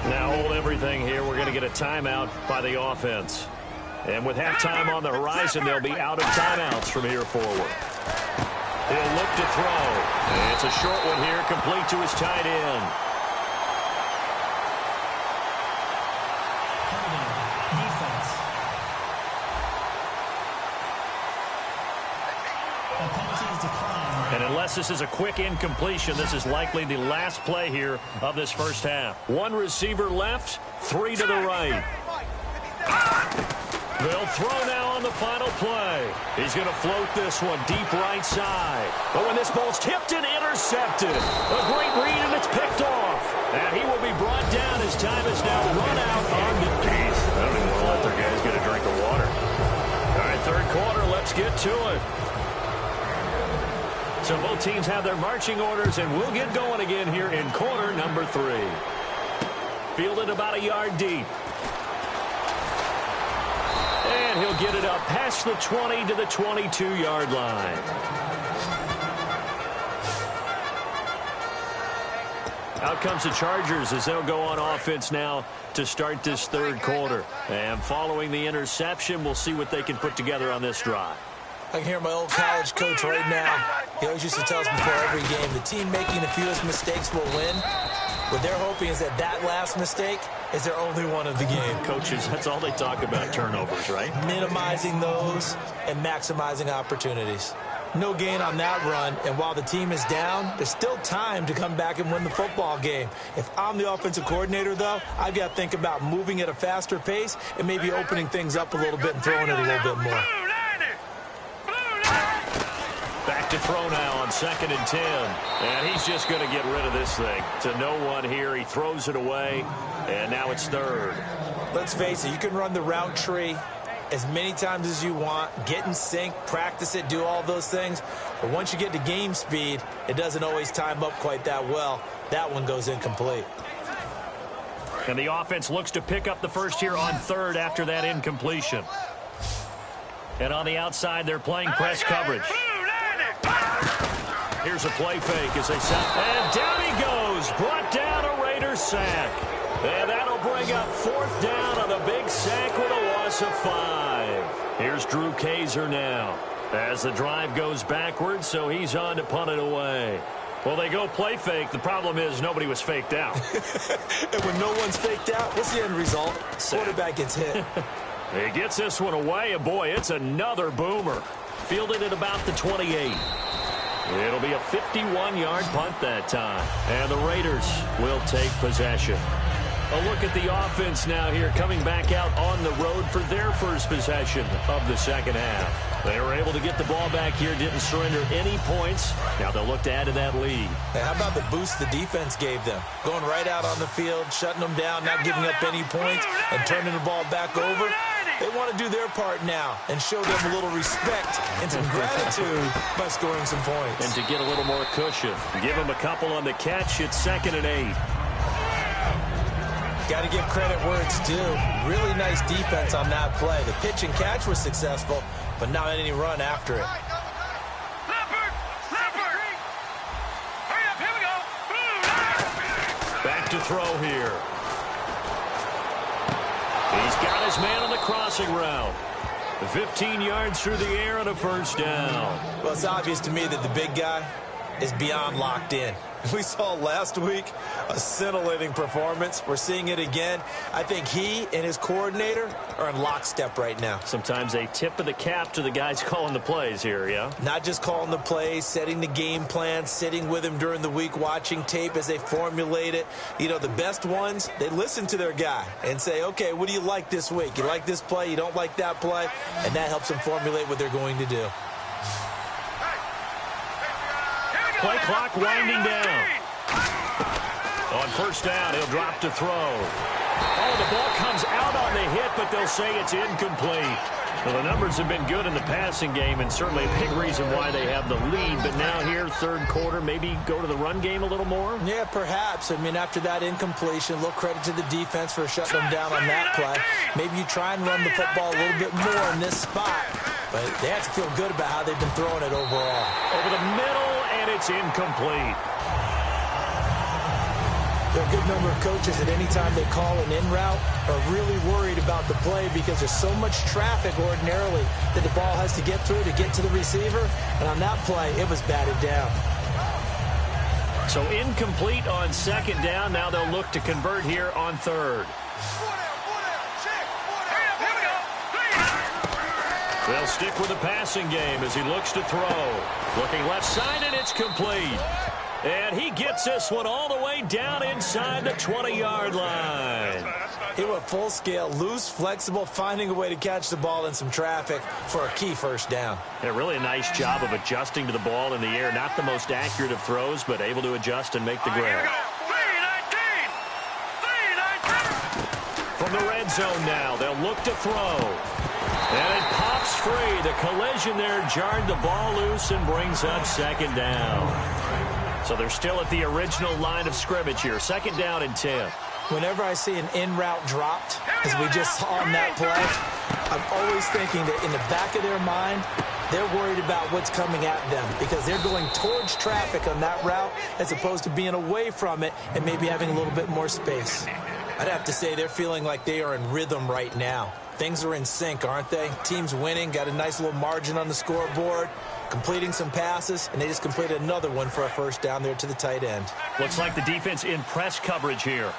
Now hold everything here. We're going to get a timeout by the offense. And with halftime on the horizon, they'll be out of timeouts from here forward. He'll look to throw. And it's a short one here, complete to his tight end. And unless this is a quick incompletion, this is likely the last play here of this first half. One receiver left, 3 to the right. They'll throw now on the final play. He's going to float this one deep right side. But when this ball's tipped and intercepted, a great read, and it's picked off. And he will be brought down. His time is now run out on the piece. I don't even want to let their guys get a drink of water. All right, third quarter, let's get to it. So both teams have their marching orders, and we'll get going again here in quarter number 3. Fielded about a yard deep. And he'll get it up past the 20 to the 22-yard line. Out comes the Chargers as they'll go on offense now to start this third quarter. And following the interception, we'll see what they can put together on this drive. I can hear my old college coach right now. He always used to tell us before every game, the team making the fewest mistakes will win. What they're hoping is that that last mistake is their only one of the game. Coaches, that's all they talk about, turnovers, right? Minimizing those and maximizing opportunities. No gain on that run, and while the team is down, there's still time to come back and win the football game. If I'm the offensive coordinator, though, I've got to think about moving at a faster pace and maybe opening things up a little bit and throwing it a little bit more. Back to throw now on 2nd and 10. And he's just going to get rid of this thing. To no one here. He throws it away. And now it's 3rd. Let's face it, you can run the route tree as many times as you want, get in sync, practice it, do all those things. But once you get to game speed, it doesn't always time up quite that well. That one goes incomplete. And the offense looks to pick up the first here on 3rd after that incompletion. And on the outside, they're playing press coverage. Here's a play fake as they set. And down he goes. Brought down a Raider sack. And that'll bring up 4th down on a big sack with a loss of 5. Here's Drew Kaiser now as the drive goes backwards, so he's on to punt it away. Well, they go play fake. The problem is nobody was faked out. And when no one's faked out, what's the end result? Quarterback gets hit. He gets this one away, and boy, it's another boomer. Fielded at about the 28. It'll be a 51-yard punt that time. And the Raiders will take possession. A look at the offense now here, coming back out on the road for their first possession of the second half. They were able to get the ball back here, didn't surrender any points. Now they'll look to add to that lead. Hey, how about the boost the defense gave them? Going right out on the field, shutting them down, not giving up any points, and turning the ball back over. They want to do their part now and show them a little respect and some gratitude by scoring some points. And to get a little more cushion. Give them a couple on the catch. It's 2nd and 8. Got to give credit where it's due. Really nice defense on that play. The pitch and catch was successful, but not any run after it. Back to throw here. He's got his man on the crossing route. 15 yards through the air and a 1st down. Well, it's obvious to me that the big guy is beyond locked in. We saw last week a scintillating performance. We're seeing it again. I think he and his coordinator are in lockstep right now. Sometimes a tip of the cap to the guys calling the plays here, yeah? Not just calling the plays, setting the game plan, sitting with him during the week, watching tape as they formulate it. You know, the best ones, they listen to their guy and say, okay, what do you like this week? You like this play? You don't like that play? And that helps them formulate what they're going to do. Play clock winding down. On first down, he'll drop to throw. Oh, the ball comes out on the hit, but they'll say it's incomplete. Well, the numbers have been good in the passing game, and certainly a big reason why they have the lead. But now here, third quarter, maybe go to the run game a little more? Yeah, perhaps. I mean, after that incompletion, a little credit to the defense for shutting them down on that play. Maybe you try and run the football a little bit more in this spot. But they have to feel good about how they've been throwing it overall. Over the middle, and it's incomplete. There are a good number of coaches at any time they call an in route are really worried about the play because there's so much traffic ordinarily that the ball has to get through to get to the receiver. And on that play, it was batted down. So incomplete on second down. Now they'll look to convert here on third. They'll stick with the passing game as he looks to throw. Looking left side, and it's complete. And he gets this one all the way down inside the 20-yard line. He went full scale, loose, flexible, finding a way to catch the ball in some traffic for a key first down. Yeah, really a nice job of adjusting to the ball in the air. Not the most accurate of throws, but able to adjust and make the grab. From the red zone now, they'll look to throw. And it pops free. The collision there jarred the ball loose and brings up second down. So they're still at the original line of scrimmage here. Second down and 10. Whenever I see an in route dropped, as we just saw on that play, I'm always thinking that in the back of their mind, they're worried about what's coming at them because they're going towards traffic on that route as opposed to being away from it and maybe having a little bit more space. I'd have to say they're feeling like they are in rhythm right now. Things are in sync, aren't they? Team's winning, got a nice little margin on the scoreboard, completing some passes, and they just completed another one for a first down there to the tight end. Looks like the defense in press coverage here.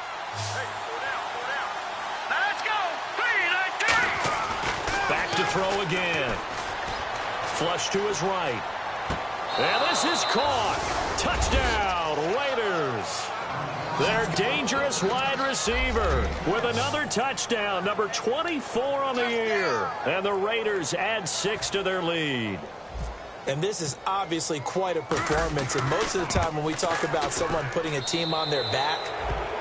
Let's go. Back to throw again. Flush to his right. And this is caught. Touchdown, Raiders. Their dangerous wide receiver with another touchdown, number 24 on the year. And the Raiders add 6 to their lead. And this is obviously quite a performance. And most of the time when we talk about someone putting a team on their back,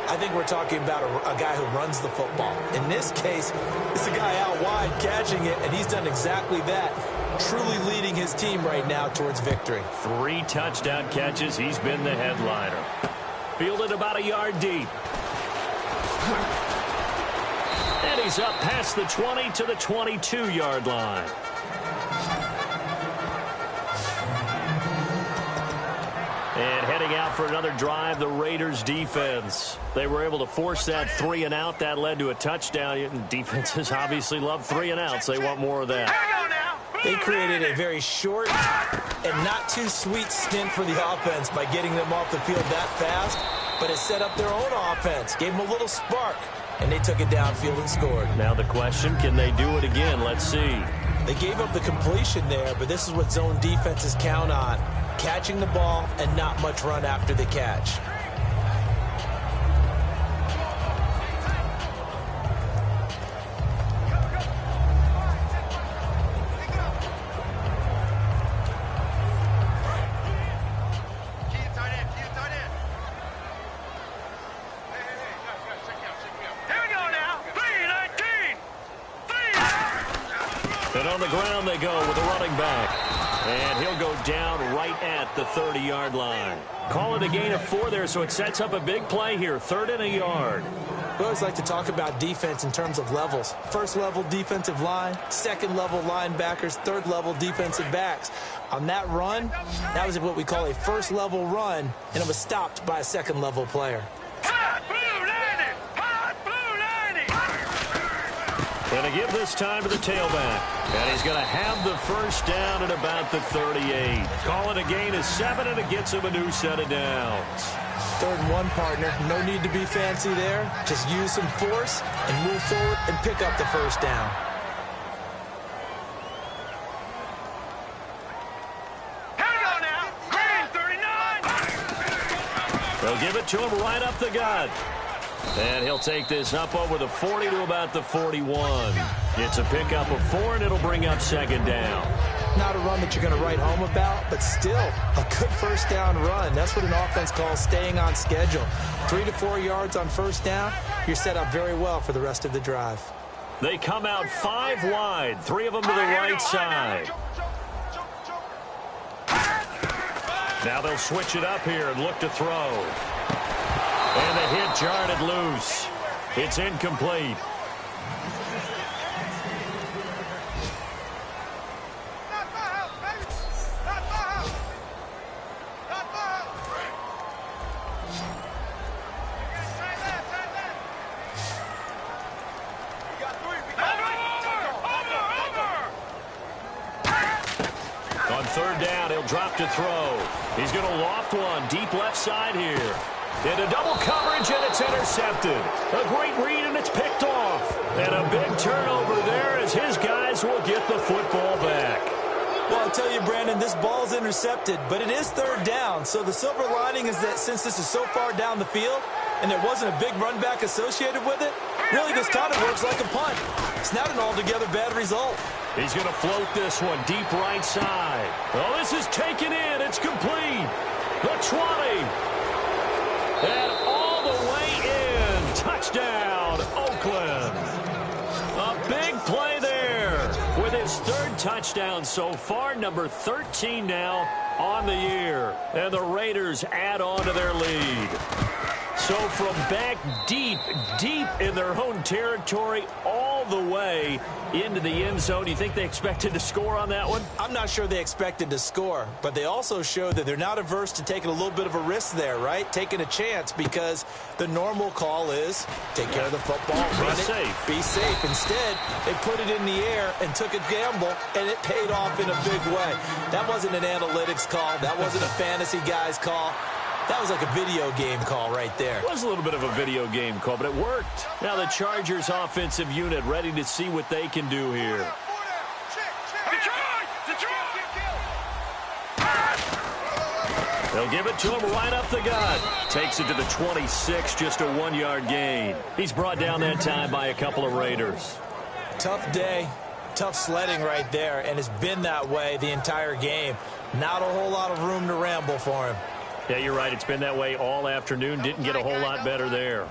I think we're talking about a guy who runs the football. In this case, it's a guy out wide catching it, and he's done exactly that, truly leading his team right now towards victory. 3 touchdown catches. He's been the headliner. Fielded about a yard deep. And he's up past the 20 to the 22-yard line. And heading out for another drive, the Raiders defense. They were able to force that 3-and-out. That led to a touchdown. And defenses obviously love 3-and-outs. They want more of that. They created a very short and not too sweet stint for the offense by getting them off the field that fast, but it set up their own offense, gave them a little spark, and they took it downfield and scored. Now the question, can they do it again? Let's see. They gave up the completion there, but this is what zone defenses count on, catching the ball and not much run after the catch. And on the ground they go with a running back. And he'll go down right at the 30-yard line. Call it a gain of 4 there, so it sets up a big play here. 3rd and a yard. We always like to talk about defense in terms of levels. First level defensive line, second level linebackers, third level defensive backs. On that run, that was what we call a first level run, and it was stopped by a second level player. Going to give this time to the tailback. And he's going to have the first down at about the 38. Call it a gain of 7, and it gets him a new set of downs. 3rd and 1, partner. No need to be fancy there. Just use some force and move forward and pick up the first down. They'll give it to him right up the gut. And he'll take this up over the 40 to about the 41. It's a pickup of 4, and it'll bring up 2nd down. Not a run that you're going to write home about, but still a good first down run. That's what an offense calls staying on schedule. 3 to 4 yards on first down, you're set up very well for the rest of the drive. They come out 5 wide, 3 of them to the right side. Now they'll switch it up here and look to throw. And the hit jarred it loose. It's incomplete. On 3rd down, he'll drop to throw. He's going to loft one deep left side here. Into double coverage, and it's intercepted. A great read, and it's picked off. And a big turnover there as his guys will get the football back. Well, I'll tell you, Brandon, this ball's intercepted, but it is 3rd down. So the silver lining is that since this is so far down the field and there wasn't a big run back associated with it, really this kind of works like a punt. It's not an altogether bad result. He's going to float this one deep right side. Oh, this is taken in. It's complete. The 20. And all the way in. Touchdown, Oakland. A big play there with his 3rd touchdown so far, number 13 now on the year. And the Raiders add on to their lead. So from back deep in their own territory all the way into the end zone, do you think they expected to score on that one? I'm not sure they expected to score, but they also showed that they're not averse to taking a little bit of a risk there, right? Taking a chance, because the normal call is take care of the football, run it, be safe. Instead, they put it in the air and took a gamble, and it paid off in a big way. That wasn't an analytics call. That wasn't a fantasy guy's call. That was like a video game call right there. It was a little bit of a video game call, but it worked. Now the Chargers offensive unit ready to see what they can do here. They'll give it to him right up the gut. Takes it to the 26, just a 1-yard gain. He's brought down that time by a couple of Raiders. Tough day, tough sledding right there, and it's been that way the entire game. Not a whole lot of room to ramble for him. Yeah, you're right. It's been that way all afternoon. Didn't get a whole lot better there.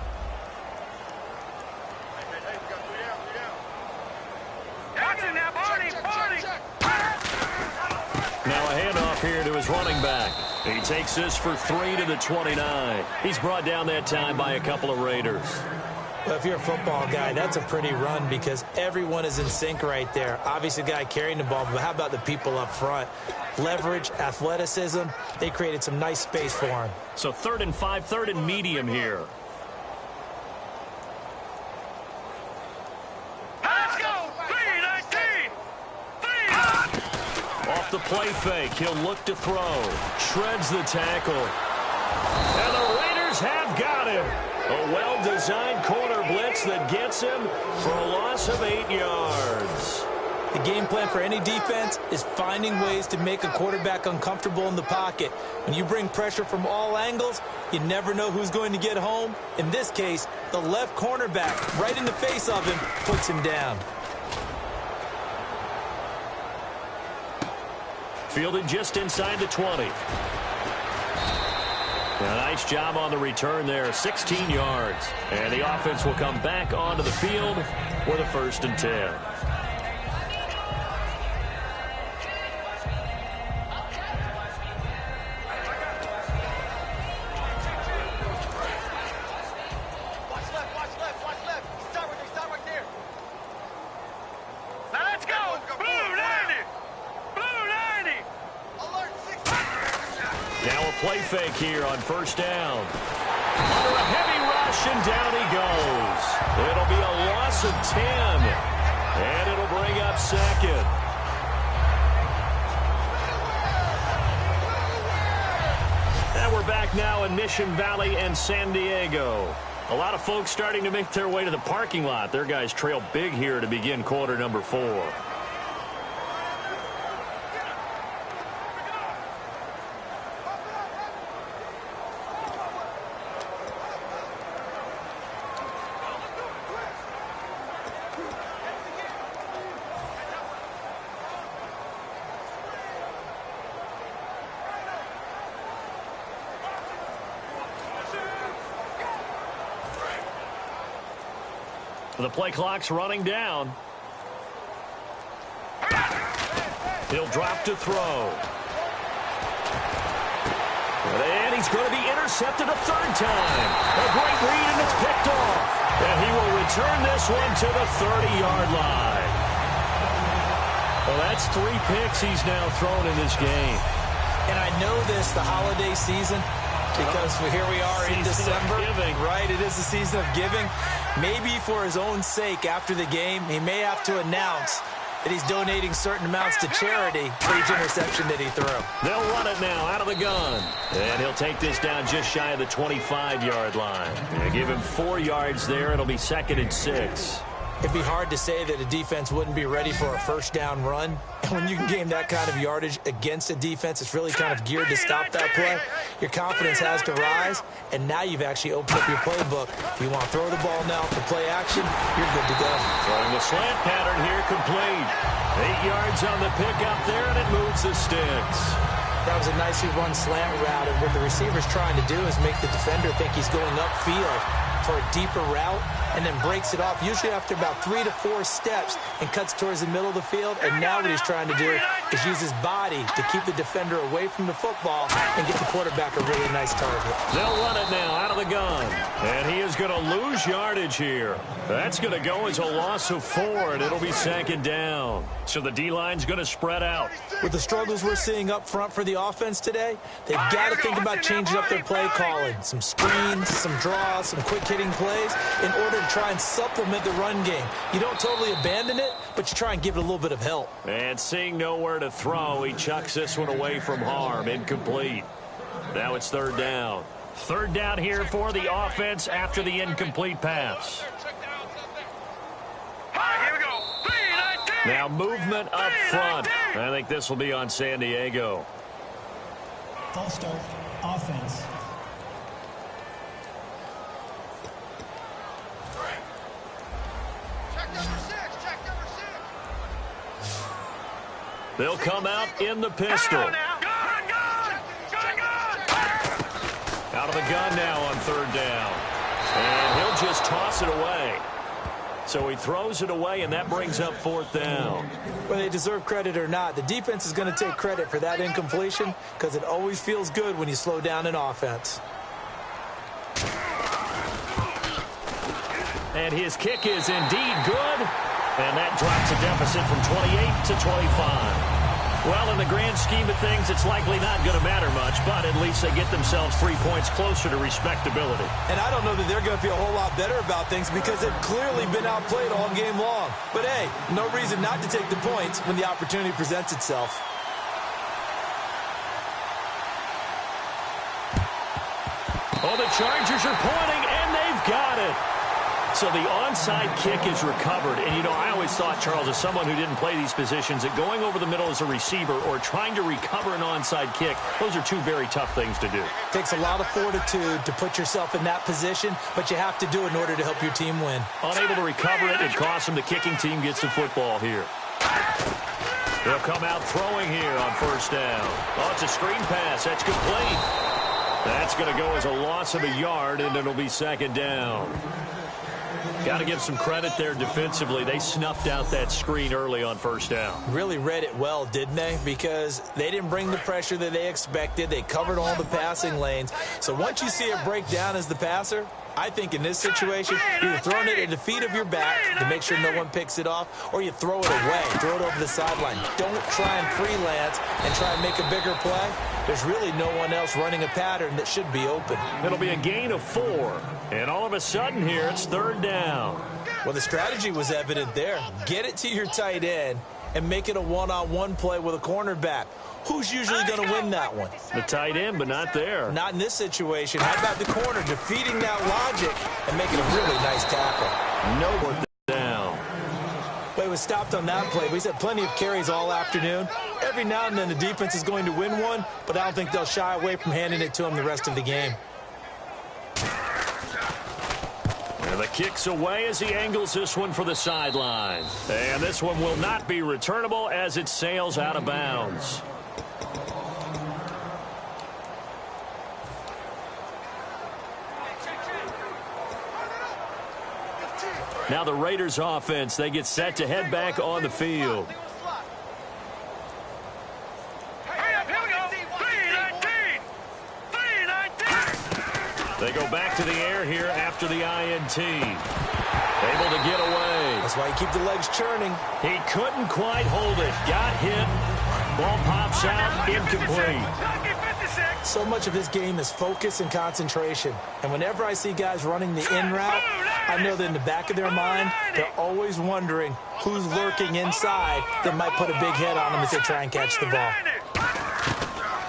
Now a handoff here to his running back. He takes this for 3 to the 29. He's brought down that time by a couple of Raiders. Well, if you're a football guy, that's a pretty run because everyone is in sync right there. Obviously, the guy carrying the ball, but how about the people up front? Leverage, athleticism, they created some nice space for him. So 3rd and 5, 3rd and medium here. Let's go! 3-19! Off the play fake, he'll look to throw. Shreds the tackle. And the Raiders have got him. A well-designed corner blitz that gets him for a loss of 8 yards. The game plan for any defense is finding ways to make a quarterback uncomfortable in the pocket. When you bring pressure from all angles, you never know who's going to get home. In this case, the left cornerback, right in the face of him, puts him down. Fielded just inside the 20. A nice job on the return there, 16 yards. And the offense will come back onto the field with a 1st and 10. Play fake here on 1st down. Under a heavy rush, and down he goes. It'll be a loss of 10. bring up second. And we're back now in Mission Valley and San Diego. A lot of folks starting to make their way to the parking lot. Their guys trail big here to begin quarter number 4. The play clock's running down. He'll drop to throw. And he's going to be intercepted a third time. A great read, and it's picked off. And he will return this one to the 30-yard line. Well, that's 3 picks he's now thrown in this game. And I know this, the holiday season, because here we are in December. Right, it is the season of giving. Maybe for his own sake, after the game, he may have to announce that he's donating certain amounts to charity for each interception that he threw. They'll run it now out of the gun. And he'll take this down just shy of the 25-yard line. And give him 4 yards there. It'll be 2nd and 6. It'd be hard to say that a defense wouldn't be ready for a first down run. And when you can gain that kind of yardage against a defense, it's really kind of geared to stop that play. Your confidence has to rise, and now you've actually opened up your playbook. If you want to throw the ball now for play action, you're good to go. Throwing the slant pattern here complete. 8 yards on the pick up there, and it moves the sticks. That was a nicely run slant route, and what the receiver's trying to do is make the defender think he's going upfield for a deeper route, and then breaks it off, usually after about 3 to 4 steps, and cuts towards the middle of the field. And now what he's trying to do is use his body to keep the defender away from the football and get the quarterback a really nice target. They'll run it now out of the gun. And he is going to lose yardage here. That's going to go as a loss of 4, and it'll be 2nd down. So the D-line's going to spread out. With the struggles we're seeing up front for the offense today, they've got to think about changing up their play calling. Some screens, some draws, some quick-hitting plays in order to try and supplement the run game. You don't totally abandon it, but you try and give it a little bit of help. And seeing nowhere to throw, he chucks this one away from harm. Incomplete. Now it's 3rd down. 3rd down here for the offense after the incomplete pass. Now movement up front. I think this will be on San Diego. False start, offense. They'll come out in the pistol. Out of the gun now on 3rd down. And he'll just toss it away. So he throws it away, and that brings up 4th down. Whether they deserve credit or not, the defense is going to take credit for that incompletion because it always feels good when you slow down an offense. And his kick is indeed good. And that drops a deficit from 28 to 25. Well, in the grand scheme of things, it's likely not going to matter much, but at least they get themselves 3 points closer to respectability. And I don't know that they're going to feel a whole lot better about things because they've clearly been outplayed all game long. But, hey, no reason not to take the points when the opportunity presents itself. Oh, the Chargers are pointing, and they've got it. So the onside kick is recovered. And, you know, I always thought, Charles, as someone who didn't play these positions, that going over the middle as a receiver or trying to recover an onside kick, those are 2 very tough things to do. It takes a lot of fortitude to put yourself in that position, but you have to do it in order to help your team win. Unable to recover it, it costs him. The kicking team gets the football here. They'll come out throwing here on 1st down. Oh, it's a screen pass. That's complete. That's going to go as a loss of a yard, and it'll be 2nd down. Got to give some credit there defensively. They snuffed out that screen early on 1st down. Really read it well, didn't they? Because they didn't bring the pressure that they expected. They covered all the passing lanes. So once you see it break down as the passer, I think in this situation, you're throwing it at the feet of your back to make sure no one picks it off, or you throw it away, throw it over the sideline. Don't try and freelance and try and make a bigger play. There's really no one else running a pattern that should be open. It'll be a gain of 4. And all of a sudden here, it's 3rd down. Well, the strategy was evident there. Get it to your tight end and make it a one-on-one play with a cornerback. Who's usually going to win that one? The tight end, but not there. Not in this situation. How about the corner defeating that logic and making a really nice tackle? No work down. Well, he was stopped on that play. He's had plenty of carries all afternoon. Every now and then the defense is going to win one, but I don't think they'll shy away from handing it to him the rest of the game. And the kick's away as he angles this one for the sideline. And this one will not be returnable as it sails out of bounds. Now the Raiders offense, they get set to head back on the field. They go back to the air here after the INT. Able to get away. That's why you keep the legs churning. He couldn't quite hold it. Got hit. Ball pops out. Incomplete. So much of his game is focus and concentration. And whenever I see guys running the in route, I know that in the back of their mind, they're always wondering who's lurking inside that might put a big head on them as they try and catch the ball.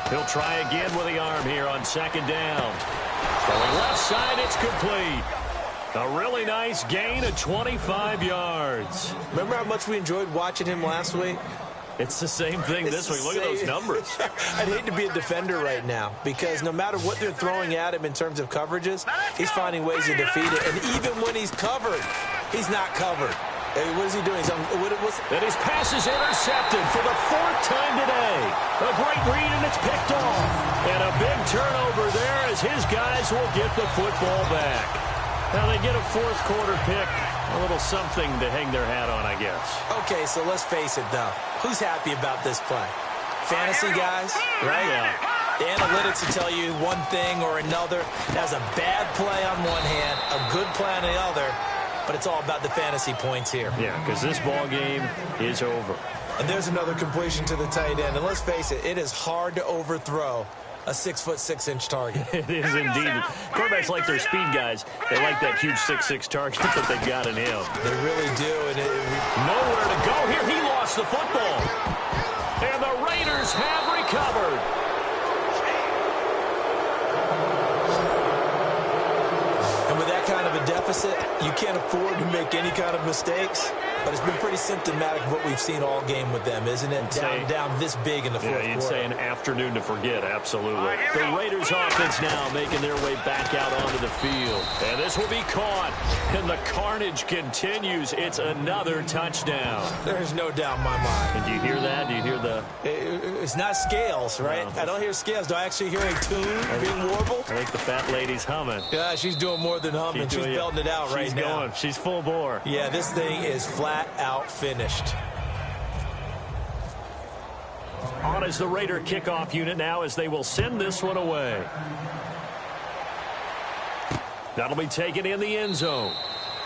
He'll try again with the arm here on second down. Going left side, it's complete. A really nice gain of 25 yards. Remember how much we enjoyed watching him last week? It's the same thing this week. Look at those numbers. I'd hate to be a defender right now because no matter what they're throwing at him in terms of coverages, he's finding ways to defeat it. And even when he's covered, he's not covered. Hey, what is he doing? And his pass is intercepted for the fourth time today. A great read, and it's picked off. And a big turnover there as his guys will get the football back. Now they get a fourth quarter pick. A little something to hang their hat on, I guess. Okay, so let's face it, though. Who's happy about this play? Fantasy guys, right? Yeah. The analytics will tell you one thing or another. That's a bad play on one hand, a good play on the other. But it's all about the fantasy points here. Yeah, because this ball game is over. And there's another completion to the tight end. And let's face it, it is hard to overthrow a 6'6" target. It is indeed. Quarterbacks like their speed guys. They like that huge 6'6" target that they've got in him. They really do. And nowhere to go here. He lost the football. And the Raiders have recovered. And with that kind of a deficit, you can't afford to make any kind of mistakes. But it's been pretty symptomatic of what we've seen all game with them, isn't it? Down this big in the fourth quarter. You'd say an afternoon to forget, absolutely. The Raiders offense now making their way back out onto the field. And this will be caught. And the carnage continues. It's another touchdown. There's no doubt in my mind. And do you hear that? Do you hear the... It's not scales, right? No. I don't hear scales. Do I actually hear a tune being warbled? I think the fat lady's humming. Yeah, she's doing more than humming. She's belting it out right now. She's going. She's full bore. Yeah, this thing is flat out finished. On is the Raider kickoff unit now as they will send this one away. That'll be taken in the end zone.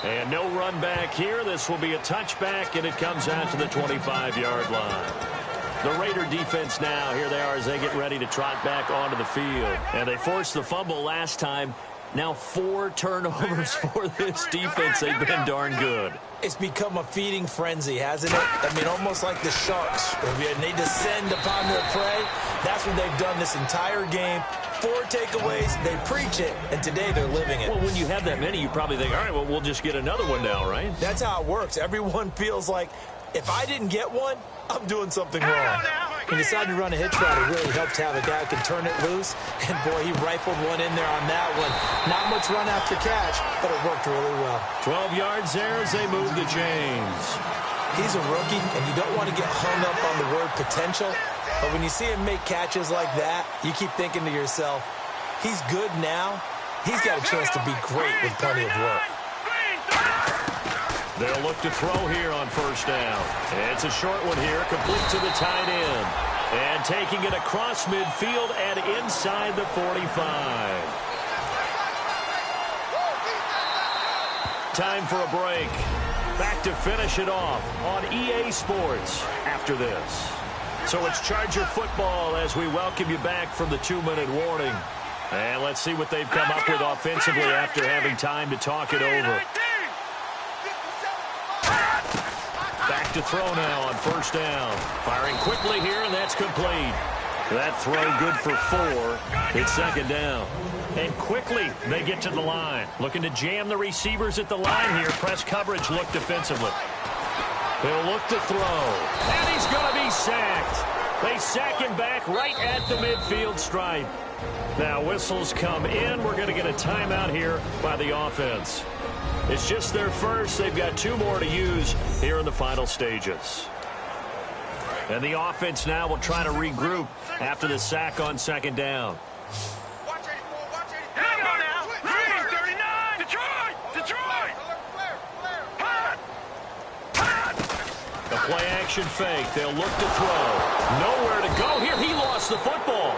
And no run back here. This will be a touchback, and it comes out to the 25-yard line. The Raider defense now, here they are as they get ready to trot back onto the field. And they forced the fumble last time. Now 4 turnovers for this defense. They've been darn good. It's become a feeding frenzy, hasn't it? I mean, almost like the Sharks. When they descend upon their prey, that's what they've done this entire game. 4 takeaways, they preach it, and today they're living it. Well, when you have that many, you probably think, all right, well, we'll just get another one now, right? That's how it works. Everyone feels like, if I didn't get one, I'm doing something wrong. He decided to run a hitch route. It really helped to have a guy who can turn it loose. And, boy, he rifled one in there on that one. Not much run after catch, but it worked really well. 12 yards there as they move the chains. He's a rookie, and you don't want to get hung up on the word potential. But when you see him make catches like that, you keep thinking to yourself, he's good now. He's got a chance to be great with plenty of work. They'll look to throw here on first down. It's a short one here, complete to the tight end. And taking it across midfield and inside the 45. Time for a break. Back to finish it off on EA Sports after this. So it's Charger football as we welcome you back from the 2-minute warning. And let's see what they've come up with offensively after having time to talk it over. to throw now on first down. Firing quickly here, and that's complete. That throw good for 4. It's second down. And quickly they get to the line. Looking to jam the receivers at the line here. Press coverage look defensively. He'll look to throw. And he's going to be sacked. They sack him back right at the midfield stripe. Now whistles come in. We're going to get a timeout here by the offense. It's just their first. They've got 2 more to use here in the final stages. And the offense now will try to regroup after the sack on second down. Here we go now. 39. Detroit. A play-action fake. They'll look to throw. Nowhere to go here. He lost the football.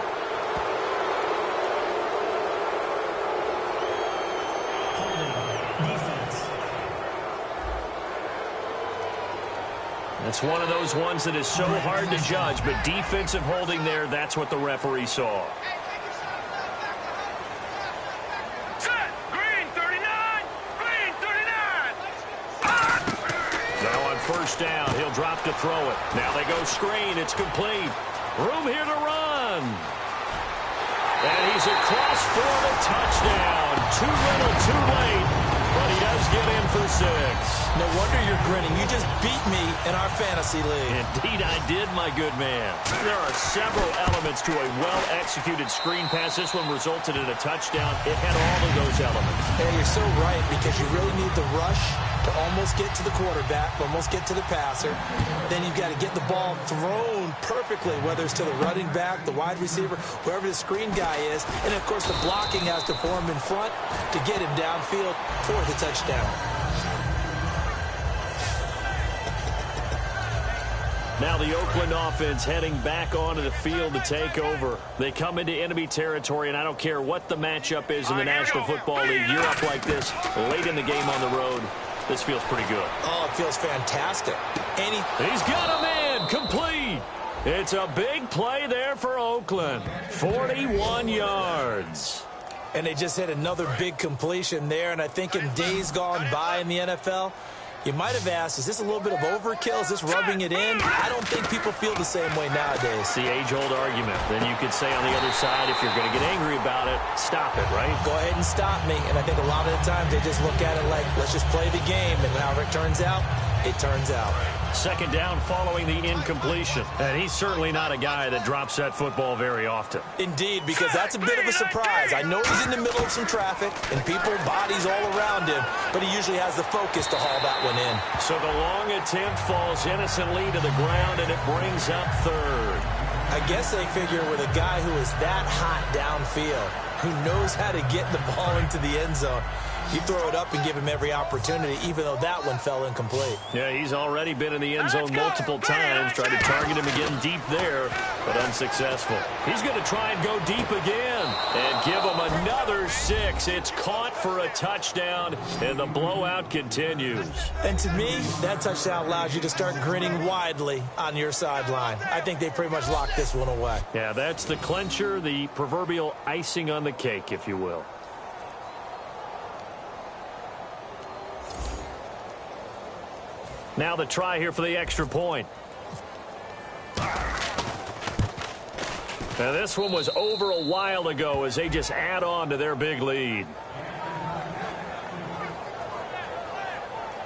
It's one of those ones that is so hard to judge, but defensive holding there, that's what the referee saw. Set. Green 39. Now on first down, he'll drop to throw it. Now they go screen. It's complete. Room here to run. And he's across for the touchdown. Too little, too late. But he does get in for 6. No wonder you're grinning. You just beat me in our fantasy league. Indeed, I did, my good man. There are several elements to a well-executed screen pass. This one resulted in a touchdown. It had all of those elements. Hey, you're so right, because you really need the rush to almost get to the quarterback, almost get to the passer. Then you've got to get the ball thrown perfectly, whether it's to the running back, the wide receiver, whoever the screen guy is. And, of course, the blocking has to form in front to get him downfield for the touchdown. Now the Oakland offense heading back onto the field to take over. They come into enemy territory, and I don't care what the matchup is in the National Football League. You're up like this late in the game on the road. This feels pretty good. Oh, it feels fantastic. He's got a man complete. It's a big play there for Oakland. 41 yards. And they just hit another big completion there. And I think in days gone by in the NFL, you might have asked, is this a little bit of overkill? Is this rubbing it in? I don't think people feel the same way nowadays. It's the age-old argument. Then you could say on the other side, if you're going to get angry about it, stop it, right? Go ahead and stop me. And I think a lot of the times they just look at it like, let's just play the game. And however it turns out, it turns out. Second down following the incompletion. And he's certainly not a guy that drops that football very often. Indeed, because that's a bit of a surprise. I know he's in the middle of some traffic and people, bodies all around him, but he usually has the focus to haul that one in. So the long attempt falls innocently to the ground, and it brings up third. I guess they figure with a guy who is that hot downfield, who knows how to get the ball into the end zone, you throw it up and give him every opportunity, even though that one fell incomplete. Yeah, he's already been in the end zone multiple times. Tried to target him again deep there, but unsuccessful. He's going to try and go deep again and give him another 6. It's caught for a touchdown, and the blowout continues. And to me, that touchdown allows you to start grinning widely on your sideline. I think they pretty much locked this one away. Yeah, that's the clincher, the proverbial icing on the cake, if you will. Now the try here for the extra point. Now this one was over a while ago as they just add on to their big lead.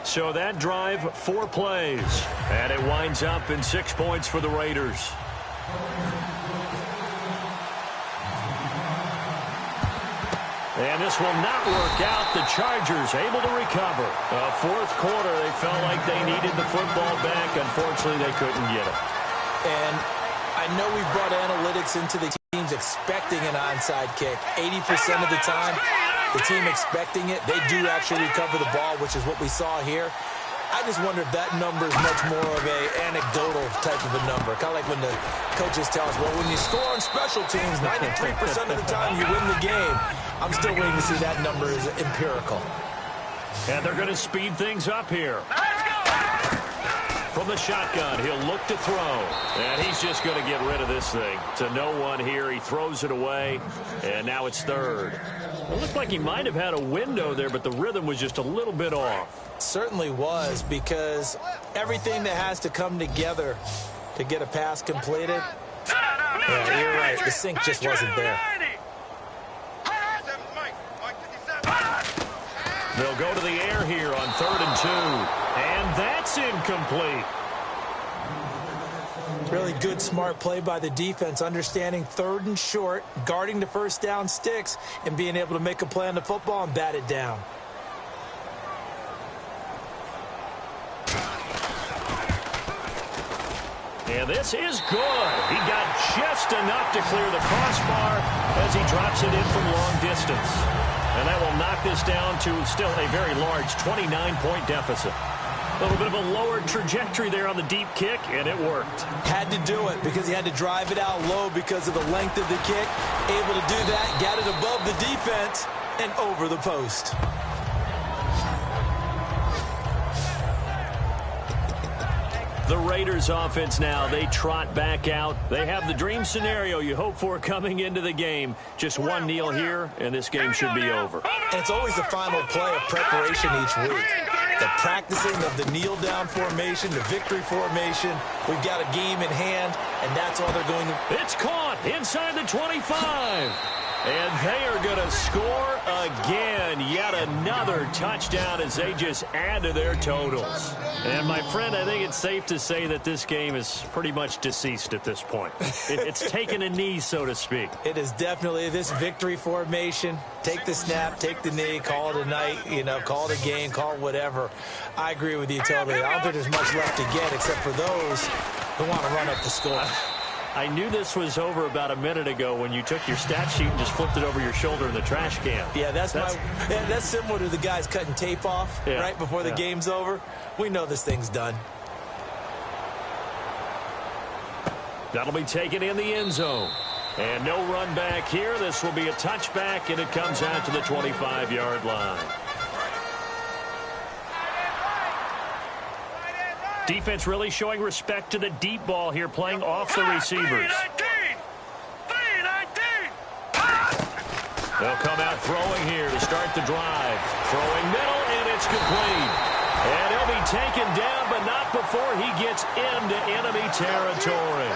So that drive, 4 plays. And it winds up in 6 points for the Raiders. And this will not work out. The Chargers able to recover. Fourth quarter, they felt like they needed the football back. Unfortunately, they couldn't get it. And I know we've brought analytics into the teams expecting an onside kick. 80% of the time, the team expecting it, they do actually recover the ball, which is what we saw here. I just wonder if that number is much more of an anecdotal type of a number. Kind of like when the coaches tell us, well, when you score on special teams, 93% of the time you win the game. I'm still waiting to see that number is empirical. And they're going to speed things up here. Let's go! From the shotgun, he'll look to throw. And he's just going to get rid of this thing. To no one here. He throws it away. And now it's third. It looked like he might have had a window there, but the rhythm was just a little bit off. Certainly was, because everything that has to come together to get a pass completed. Yeah, you're right. The sync just wasn't there. They'll go to the air here on 3rd and 2. And that's incomplete. Really good, smart play by the defense, understanding 3rd and short, guarding the first down sticks, and being able to make a play on the football and bat it down. And this is good. He got just enough to clear the crossbar as he drops it in from long distance. And that will knock this down to still a very large 29-point deficit. A little bit of a lower trajectory there on the deep kick, and it worked. Had to do it because he had to drive it out low because of the length of the kick. Able to do that, got it above the defense, and over the post. The Raiders offense now, they trot back out. They have the dream scenario you hope for coming into the game. Just one kneel here, and this game should be over. And it's always the final play of preparation each week. The practicing of the kneel-down formation, the victory formation. We've got a game in hand, and that's all they're going to... It's caught inside the 25. And they are going to score again. Yet another touchdown as they just add to their totals. And, my friend, I think it's safe to say that this game is pretty much deceased at this point. It's taken a knee, so to speak. It is definitely this victory formation. Take the snap, take the knee, call it a night, call it a game, call it whatever. I agree with you totally. I don't think there's much left to get except for those who want to run up the score. I knew this was over about a minute ago when you took your stat sheet and just flipped it over your shoulder in the trash can. Yeah, that's similar to the guys cutting tape off right before the game's over. We know this thing's done. That'll be taken in the end zone. And no run back here. This will be a touchback, and it comes out to the 25-yard line. Defense really showing respect to the deep ball here, playing off the receivers. They'll come out throwing here to start the drive. Throwing middle, and it's complete. And he'll be taken down, but not before he gets into enemy territory.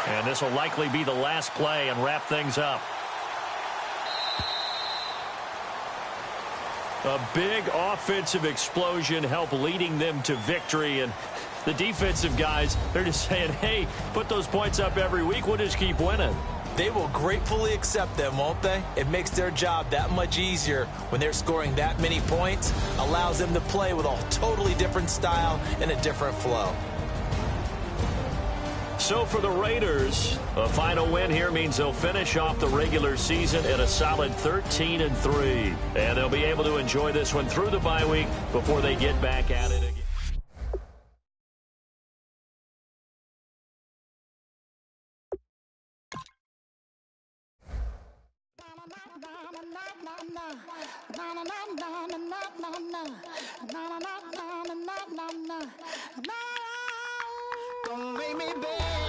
And this will likely be the last play and wrap things up. A big offensive explosion helped leading them to victory. And the defensive guys, they're just saying, hey, put those points up every week. We'll just keep winning. They will gratefully accept them, won't they? It makes their job that much easier when they're scoring that many points. Allows them to play with a totally different style and a different flow. So for the Raiders, a final win here means they'll finish off the regular season at a solid 13-3. And they'll be able to enjoy this one through the bye week before they get back at it again. Don't make me beg.